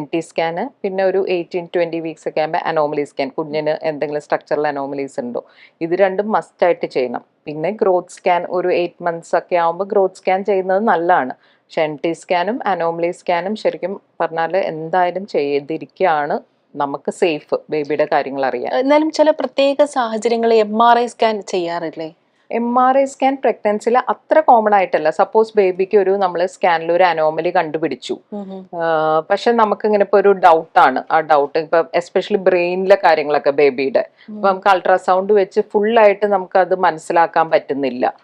NT സ്കാന്, പിന്നെ ഒരു 18-20 വീക്സ് ഒക്കെ ആകുമ്പോൾ അനോമലി സ്കാൻ, കുഞ്ഞിന് എന്തെങ്കിലും സ്ട്രക്ചറൽ അനോമലീസ് ഉണ്ടോ, ഇത് രണ്ടും മസ്റ്റ് ആയിട്ട് ചെയ്യണം. പിന്നെ ഗ്രോത്ത് സ്കാൻ ഒരു 8 months ഒക്കെ ആകുമ്പോൾ ഗ്രോത്ത് സ്കാൻ ചെയ്യുന്നത് നല്ലതാണ്. പക്ഷെ NT സ്കാനും അനോമലി സ്കാനും ശരിക്കും പറഞ്ഞാൽ എന്തായാലും ചെയ്തിരിക്കുകയാണ് നമുക്ക് സേഫ്, ബേബിയുടെ കാര്യങ്ങൾ അറിയാൻ. എന്നാലും ചില പ്രത്യേക സാഹചര്യങ്ങളിൽ MRI സ്കാൻ ചെയ്യാറില്ലേ? MRI സ്കാൻ പ്രഗ്നൻസിയിൽ അത്ര കോമൺ ആയിട്ടല്ല. സപ്പോസ് ബേബിക്ക് ഒരു നമ്മൾ സ്കാനിൽ ഒരു അനോമലി കണ്ടുപിടിച്ചു, പക്ഷെ നമുക്ക് ഇങ്ങനെ ഇപ്പൊ ഒരു ഡൗട്ടാണ്. ആ ഡൗട്ട് ഇപ്പൊ എസ്പെഷ്യലി ബ്രെയിനിലെ കാര്യങ്ങളൊക്കെ ബേബിയുടെ, ഇപ്പൊ നമുക്ക് അൾട്രാസൗണ്ട് വെച്ച് ഫുള്ളായിട്ട് നമുക്ക് അത് മനസ്സിലാക്കാൻ പറ്റുന്നില്ല.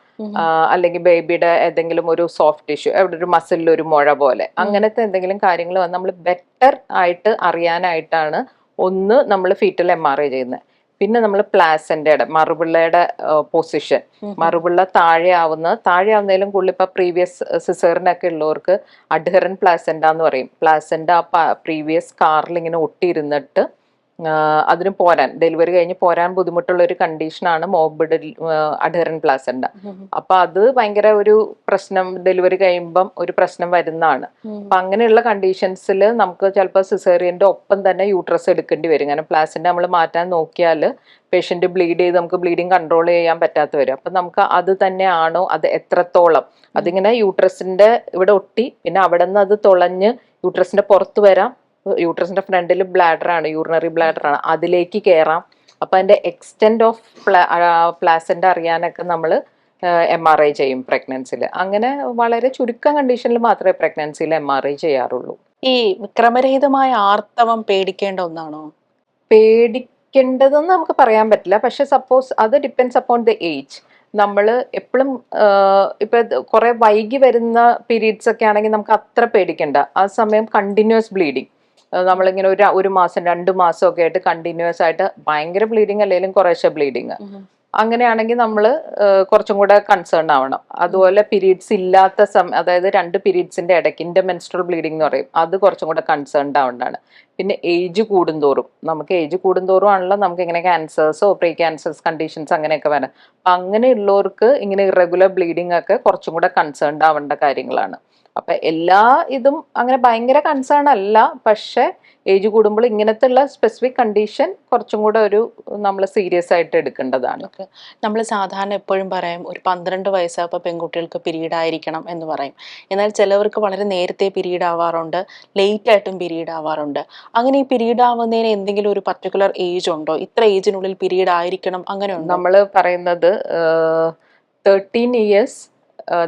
അല്ലെങ്കിൽ ബേബിയുടെ ഏതെങ്കിലും ഒരു സോഫ്റ്റ് ടിഷ്യൂ, എവിടെ ഒരു മസിലിൽ ഒരു മുഴ പോലെ, അങ്ങനത്തെ എന്തെങ്കിലും കാര്യങ്ങൾ വന്ന് നമ്മൾ ബെറ്റർ ആയിട്ട് അറിയാനായിട്ടാണ് ഒന്ന് നമ്മൾ ഫീറ്റൽ MRI ചെയ്യുന്നത്. പിന്നെ നമ്മൾ പ്ലാസന്റയുടെ മറുപിള്ളയുടെ പൊസിഷൻ, മറുപിള്ള താഴെ ആവുന്നതിലും കൂടുതൽ ഇപ്പൊ പ്രീവിയസ് സിസേറിനൊക്കെ ഉള്ളവർക്ക് അഡ്ഹറൻ പ്ലാസന്റ എന്ന് പറയും. പ്ലാസന്റ പ്രീവിയസ് കാറിൽ ഇങ്ങനെ ഒട്ടിയിരുന്നിട്ട് അതിന് ഡെലിവറി കഴിഞ്ഞ് പോരാൻ ബുദ്ധിമുട്ടുള്ള ഒരു കണ്ടീഷനാണ് മോർബിഡ് അഡ്ഹറൻ പ്ലാസന്റ. അപ്പൊ അത് ഭയങ്കര ഒരു പ്രശ്നം, ഡെലിവറി കഴിയുമ്പം ഒരു പ്രശ്നം വരുന്നതാണ്. അപ്പൊ അങ്ങനെയുള്ള കണ്ടീഷൻസിൽ നമുക്ക് ചിലപ്പോൾ സിസേറിയന്റെ ഒപ്പം തന്നെ യൂട്രസ് എടുക്കേണ്ടി വരും. കാരണം പ്ലാസന്റ നമ്മൾ മാറ്റാൻ നോക്കിയാൽ പേഷ്യന്റ് ബ്ലീഡ് ചെയ്ത് നമുക്ക് ബ്ലീഡിങ് കൺട്രോൾ ചെയ്യാൻ പറ്റാത്ത വരും. അപ്പൊ നമുക്ക് അത് തന്നെ ആണോ, അത് എത്രത്തോളം, അതിങ്ങനെ യൂട്രസിന്റെ ഇവിടെ ഒട്ടി പിന്നെ അവിടെ നിന്ന് അത് തുളഞ്ഞ് യൂട്രസിന്റെ പുറത്ത് വരാം. യൂട്രസിന്റെ ഫ്രണ്ടിൽ ബ്ലാഡർ ആണ്, യൂറിനറി ബ്ലാഡർ ആണ്, അതിലേക്ക് കയറാം. അപ്പൊ അതിന്റെ എക്സ്റ്റെന്റ് ഓഫ് പ്ലാസന്റ അറിയാനൊക്കെ നമ്മൾ MRI ചെയ്യും പ്രഗ്നൻസിയിൽ. അങ്ങനെ വളരെ ചുരുക്കം കണ്ടീഷനിൽ മാത്രമേ പ്രഗ്നൻസിയിൽ MRI ചെയ്യാറുള്ളൂ. ഈ ക്രമരഹിതമായ ആർത്തവം പേടിക്കേണ്ട ഒന്നാണോ? പേടിക്കേണ്ടതെന്ന് നമുക്ക് പറയാൻ പറ്റില്ല. പക്ഷെ സപ്പോസ് അത് ഡിപ്പെൻഡ്സ് അപ്പോൺ ദ ഏജ്. നമ്മൾ എപ്പോഴും ഇപ്പൊ കുറെ വൈകി വരുന്ന പീരീഡ്സ് ഒക്കെ ആണെങ്കിൽ നമുക്ക് അത്ര പേടിക്കണ്ട. ആ സമയം കണ്ടിന്യൂസ് ബ്ലീഡിങ്, നമ്മളിങ്ങനെ ഒരു മാസം 2 മാസം ഒക്കെ ആയിട്ട് കണ്ടിന്യൂസ് ആയിട്ട് ഭയങ്കര ബ്ലീഡിങ് അല്ലെങ്കിലും കുറേശ്ശെ ബ്ലീഡിങ്, അങ്ങനെയാണെങ്കിൽ നമ്മൾ കുറച്ചും കൂടെ കൺസേൺ ആവണം. അതുപോലെ പീരീഡ്സ് ഇല്ലാത്ത അതായത് 2 പീരീഡ്സിന്റെ ഇടയ്ക്ക് ഇന്റർമെൻസ്ട്രൽ ബ്ലീഡിംഗ് എന്ന് പറയും, അത് കുറച്ചും കൂടെ കൺസേൺഡ് ആവേണ്ടതാണ്. പിന്നെ ഏജ് കൂടുന്തോറും, നമുക്ക് ഏജ് കൂടുന്തോറും ആണല്ലോ നമുക്ക് ഇങ്ങനെ ക്യാൻസേഴ്സോ പ്രീ ക്യാൻസേഴ്സ് കണ്ടീഷൻസ് അങ്ങനെയൊക്കെ വരാം. അപ്പം അങ്ങനെയുള്ളവർക്ക് ഇങ്ങനെ ഇറഗുലർ ബ്ലീഡിംഗ് ഒക്കെ കുറച്ചും കൂടെ കൺസേൺഡ് ആവേണ്ട കാര്യങ്ങളാണ്. അപ്പൊ എല്ലാ ഇതും അങ്ങനെ ഭയങ്കര കൺസേൺ അല്ല, പക്ഷെ ഏജ് കൂടുമ്പോൾ ഇങ്ങനത്തെ ഉള്ള സ്പെസിഫിക് കണ്ടീഷൻ കുറച്ചും കൂടെ ഒരു നമ്മൾ സീരിയസ് ആയിട്ട് എടുക്കേണ്ടതാണ്. നമ്മൾ സാധാരണ എപ്പോഴും പറയും ഒരു 12 വയസ്സാകുമ്പോൾ പെൺകുട്ടികൾക്ക് പീരീഡ് ആയിരിക്കണം എന്ന് പറയും. എന്നാൽ ചിലവർക്ക് വളരെ നേരത്തെ പീരീഡ് ആവാറുണ്ട്, ലേറ്റ് ആയിട്ടും പീരീഡ് ആവാറുണ്ട്. അങ്ങനെ ഈ പീരീഡ് ആവുന്നതിന് എന്തെങ്കിലും ഒരു പർട്ടിക്കുലർ ഏജ് ഉണ്ടോ? ഇത്ര ഏജിനുള്ളിൽ പീരീഡ് ആയിരിക്കണം അങ്ങനെ ഉണ്ടോ? നമ്മൾ പറയുന്നത് 13 ഇയേഴ്സ്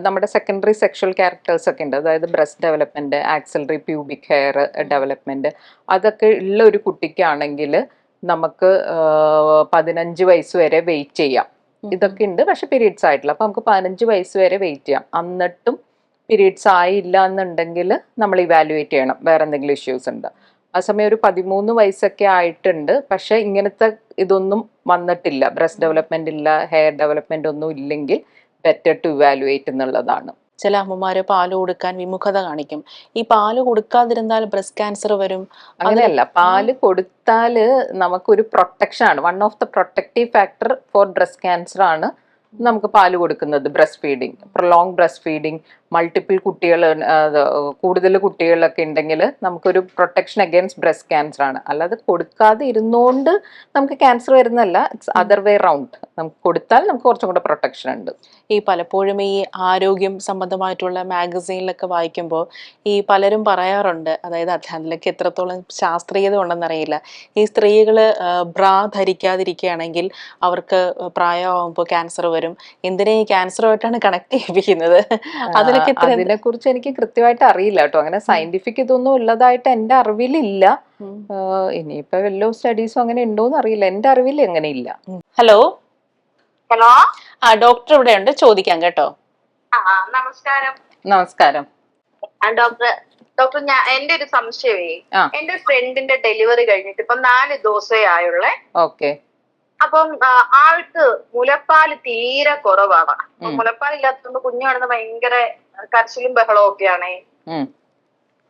നമ്മുടെ സെക്കൻഡറി സെക്ഷൽ ക്യാരക്ടേഴ്സ് ഒക്കെ ഉണ്ട്, അതായത് breast development, axillary pubic hair development, അതൊക്കെ ഉള്ള ഒരു കുട്ടിക്കാണെങ്കിൽ നമുക്ക് 15 വയസ്സ് വരെ വെയിറ്റ് ചെയ്യാം. ഇതൊക്കെ ഉണ്ട്, പക്ഷെ പീരീഡ്സ് ആയിട്ടില്ല. അപ്പൊ നമുക്ക് 15 വയസ്സ് വരെ വെയിറ്റ് ചെയ്യാം. എന്നിട്ടും പീരീഡ്സ് ആയില്ല എന്നുണ്ടെങ്കിൽ നമ്മൾ ഇവാലുവേറ്റ് ചെയ്യണം, വേറെ എന്തെങ്കിലും ഇഷ്യൂസ് ഉണ്ട്. ആ സമയം ഒരു 13 വയസ്സൊക്കെ ആയിട്ടുണ്ട്, പക്ഷെ ഇങ്ങനത്തെ ഇതൊന്നും വന്നിട്ടില്ല, ബ്രസ്റ്റ് ഡെവലപ്മെന്റ് ഇല്ല, ഹെയർ ഡെവലപ്മെന്റ് ഒന്നും ഇല്ലെങ്കിൽ ബെറ്റർ ടു ഇവാലുവേറ്റ് എന്നുള്ളതാണ്. ചില അമ്മമാര് പാല് കൊടുക്കാൻ വിമുഖത കാണിക്കും. ഈ പാല് കൊടുക്കാതിരുന്നാൽ ബ്രസ്റ്റ് ക്യാൻസർ വരും. അങ്ങനെയല്ല, പാല് കൊടുത്താല് നമുക്കൊരു പ്രൊട്ടക്ഷൻ ആണ്, one of the protective factor for breast cancer ആണ് നമുക്ക് പാല് കൊടുക്കുന്നത്. Breast feeding, prolong breast feeding, multiple കുട്ടികൾ, കൂടുതൽ കുട്ടികളൊക്കെ ഉണ്ടെങ്കിൽ നമുക്കൊരു പ്രൊട്ടക്ഷൻ അഗൈൻസ്റ്റ് ബ്രസ്റ്റ് ക്യാൻസർ ആണ്. അല്ലാതെ കൊടുക്കാതെ ഇരുന്നുകൊണ്ട് നമുക്ക് ക്യാൻസർ വരുന്നതല്ല, ഇറ്റ്സ് അതർ വേ റൗണ്ട്. നമുക്ക് കൊടുത്താൽ നമുക്ക് കുറച്ചും കൂടെ പ്രൊട്ടക്ഷൻ ഉണ്ട്. ഈ പലപ്പോഴും ഈ ആരോഗ്യം സംബന്ധമായിട്ടുള്ള മാഗസീനിലൊക്കെ വായിക്കുമ്പോൾ ഈ പലരും പറയാറുണ്ട്, അതായത് അതിലൊക്കെ എത്രത്തോളം ശാസ്ത്രീയത ഉണ്ടെന്നറിയില്ല, ഈ സ്ത്രീകൾ ബ്രാ ധരിക്കാതിരിക്കുകയാണെങ്കിൽ അവർക്ക് പ്രായമാകുമ്പോൾ ക്യാൻസർ വരും. എന്തിനാ ഈ ക്യാൻസറുമായിട്ടാണ് കണക്ട് ചെയ്യിപ്പിക്കുന്നത്? അതിനെ കുറിച്ച് എനിക്ക് കൃത്യമായിട്ട് അറിയില്ല കേട്ടോ. അങ്ങനെ സയന്റിഫിക് ഇതൊന്നും ഉള്ളതായിട്ട് എന്റെ അറിവിലില്ല. ഇനിയിപ്പോ വല്ലോ സ്റ്റഡീസും അങ്ങനെ ഉണ്ടോന്ന് അറിയില്ല, എന്റെ അറിവിൽ അങ്ങനെ ഇല്ല. ഹലോ ഹലോ, ഡോക്ടർ ഇവിടെ ഉണ്ട്, ചോദിക്കാം കേട്ടോ. നമസ്കാരം. നമസ്കാരം ഡോക്ടർ, ഞാൻ എന്റെ ഒരു സംശയമേ, എന്റെ ഫ്രണ്ടിന്റെ ഡെലിവറി കഴിഞ്ഞിട്ട് ഇപ്പൊ 4 ദിവസമേ ആയുള്ളേ. ഓക്കെ. അപ്പം ആൾക്ക് മുലപ്പാല് തീരെ കുറവാണ്. മുലപ്പാൽ ഇല്ലാത്തതുകൊണ്ട് കുഞ്ഞു കാണുന്ന ഭയങ്കര കരച്ചിലും ബഹളവും ഒക്കെയാണേ.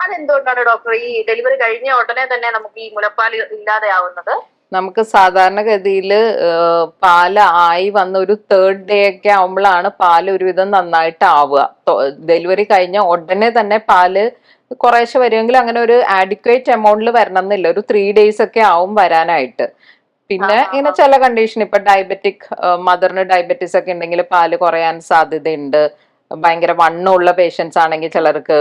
അതെന്തുകൊണ്ടാണ് ഡോക്ടർ ഈ ഡെലിവറി കഴിഞ്ഞ ഉടനെ തന്നെ നമുക്ക് ഈ മുലപ്പാൽ ഇല്ലാതെ ആവുന്നത്? നമുക്ക് സാധാരണഗതിയിൽ പാല് ആയി വന്ന ഒരു 3rd ഡേ ഒക്കെ ആവുമ്പോഴാണ് പാല് ഒരുവിധം നന്നായിട്ട് ആവുക. ഡെലിവറി കഴിഞ്ഞ ഉടനെ തന്നെ പാല് കുറേശ്ശെ വരുമെങ്കിൽ അങ്ങനെ ഒരു ആഡിക്വേറ്റ് എമൗണ്ടിൽ വരണം എന്നില്ല, ഒരു 3 days ഒക്കെ ആവും വരാനായിട്ട്. പിന്നെ ഇങ്ങനെ ചില കണ്ടീഷൻ, ഇപ്പൊ ഡയബറ്റിക് മദറിന് ഡയബറ്റീസ് ഒക്കെ ഉണ്ടെങ്കിൽ പാല് കുറയാൻ സാധ്യതയുണ്ട്. ഭയങ്കര വണ്ണമുള്ള പേഷ്യൻസ് ആണെങ്കിൽ ചിലർക്ക്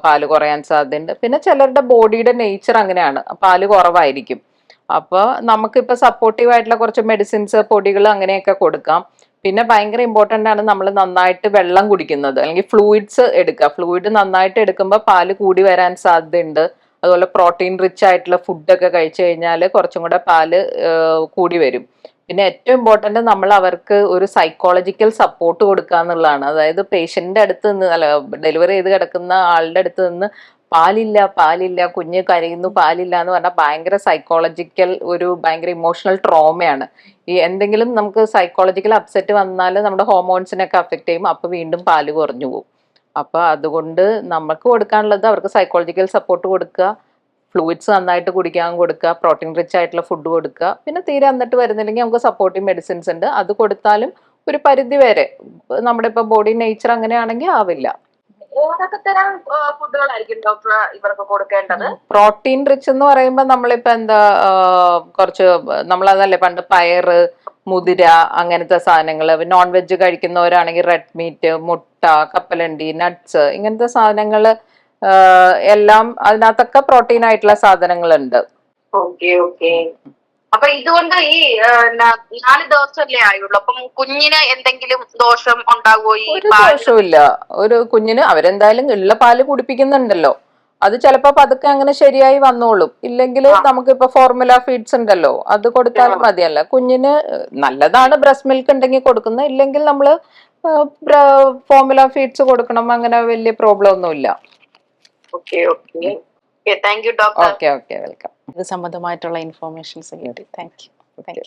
പാല് കുറയാൻ സാധ്യതയുണ്ട്. പിന്നെ ചിലരുടെ ബോഡിയുടെ നേച്ചർ അങ്ങനെയാണ്, പാല് കുറവായിരിക്കും. അപ്പൊ നമുക്കിപ്പോ സപ്പോർട്ടീവ് ആയിട്ടുള്ള കുറച്ച് മെഡിസിൻസ്, പൊടികൾ അങ്ങനെയൊക്കെ കൊടുക്കാം. പിന്നെ ഭയങ്കര ഇമ്പോർട്ടന്റ് ആണ് നമ്മൾ നന്നായിട്ട് വെള്ളം കുടിക്കുന്നത്, അല്ലെങ്കിൽ ഫ്ലൂയിഡ്സ് എടുക്കുക. ഫ്ലൂയിഡ് നന്നായിട്ട് എടുക്കുമ്പോൾ പാല് കൂടി വരാൻ സാധ്യതയുണ്ട്. അതുപോലെ പ്രോട്ടീൻ റിച്ച് ആയിട്ടുള്ള ഫുഡൊക്കെ കഴിച്ചു കഴിഞ്ഞാൽ കുറച്ചും കൂടെ പാല് കൂടി വരും. പിന്നെ ഏറ്റവും ഇമ്പോർട്ടന്റ് നമ്മൾ അവർക്ക് ഒരു സൈക്കോളജിക്കൽ സപ്പോർട്ട് കൊടുക്കുക എന്നുള്ളതാണ്. അതായത് പേഷ്യന്റിന്റെ അടുത്ത് നിന്ന്, അല്ല ഡെലിവറി ചെയ്ത് കിടക്കുന്ന ആളുടെ അടുത്ത് നിന്ന് പാലില്ല പാലില്ല, കുഞ്ഞ് കരയുന്നു, പാലില്ല എന്ന് പറഞ്ഞാൽ ഭയങ്കര സൈക്കോളജിക്കൽ ഒരു ഭയങ്കര ഇമോഷണൽ ട്രോമയാണ്. ഈ എന്തെങ്കിലും നമുക്ക് സൈക്കോളജിക്കൽ അപ്സെറ്റ് വന്നാൽ നമ്മുടെ ഹോർമോൺസിനൊക്കെ അഫക്റ്റ് ചെയ്യും, അപ്പൊ വീണ്ടും പാല് കുറഞ്ഞു പോകും. അപ്പൊ അതുകൊണ്ട് നമുക്ക് കൊടുക്കാനുള്ളത് അവർക്ക് സൈക്കോളജിക്കൽ സപ്പോർട്ട് കൊടുക്കുക, ഫ്ലൂയിഡ്സ് നന്നായിട്ട് കുടിക്കാൻ കൊടുക്കുക, പ്രോട്ടീൻ റിച്ച് ആയിട്ടുള്ള ഫുഡ് കൊടുക്കുക. പിന്നെ തീരെ എന്നിട്ട് വരുന്നില്ലെങ്കിൽ നമുക്ക് സപ്പോർട്ടീവ് മെഡിസിൻസ് ഉണ്ട്, അത് കൊടുത്താലും ഒരു പരിധി വരെ നമ്മുടെ ഇപ്പൊ ബോഡി നേച്ചർ അങ്ങനെയാണെങ്കിൽ ആവില്ല. ഏതൊക്കെ തരം ഫുഡുകളായിരിക്കും ഡോക്ടർ ഇവർക്ക് കൊടുക്കേണ്ടത്? പ്രോട്ടീൻ റിച്ച് എന്ന് പറയുമ്പോൾ നമ്മളിപ്പോ എന്താ, കുറച്ച് നമ്മളതല്ലേ പണ്ട് പയറ്, മുതിര, അങ്ങനത്തെ സാധനങ്ങൾ. നോൺ വെജ് കഴിക്കുന്നവരാണെങ്കിൽ റെഡ് മീറ്റ്, മുട്ട, കപ്പലണ്ടി, നട്ട്സ്, ഇങ്ങനത്തെ സാധനങ്ങൾ എല്ലാം അതിനകത്തൊക്കെ പ്രോട്ടീൻ ആയിട്ടുള്ള സാധനങ്ങളുണ്ട്. Okay okay. അപ്പൊ ഇതുകൊണ്ട് ഈ 4 ദിവസമല്ലേ ആയുള്ളൂ, അപ്പം കുഞ്ഞിന് എന്തെങ്കിലും ദോഷം ഉണ്ടാകുമോ? ഒരു ദോഷമില്ല. ഒരു കുഞ്ഞിന് അവരെന്തായാലും ഉള്ള പാല് കുടിപ്പിക്കുന്നുണ്ടല്ലോ, അത് ചിലപ്പോ പതുക്കെ അങ്ങനെ ശരിയായി വന്നോളും. ഇല്ലെങ്കിൽ നമുക്കിപ്പോ ഫോർമുല ഫീഡ്സ് ഉണ്ടല്ലോ, അത് കൊടുത്താലും മതിയല്ല. കുഞ്ഞിന് നല്ലതാണ് ബ്രസ്റ്റ് മിൽക്ക് ഉണ്ടെങ്കിൽ കൊടുക്കുന്നത്, ഇല്ലെങ്കിൽ നമ്മള് ഫോർമുല ഫീഡ്സ് കൊടുക്കണം, അങ്ങനെ വലിയ പ്രോബ്ലം ഒന്നുമില്ല. Okay okay. Okay, thank you doctor. Okay welcome. ഇത് സംബന്ധമായിട്ടുള്ള ഇൻഫോർമേഷൻസ് കിട്ടി. Thank you.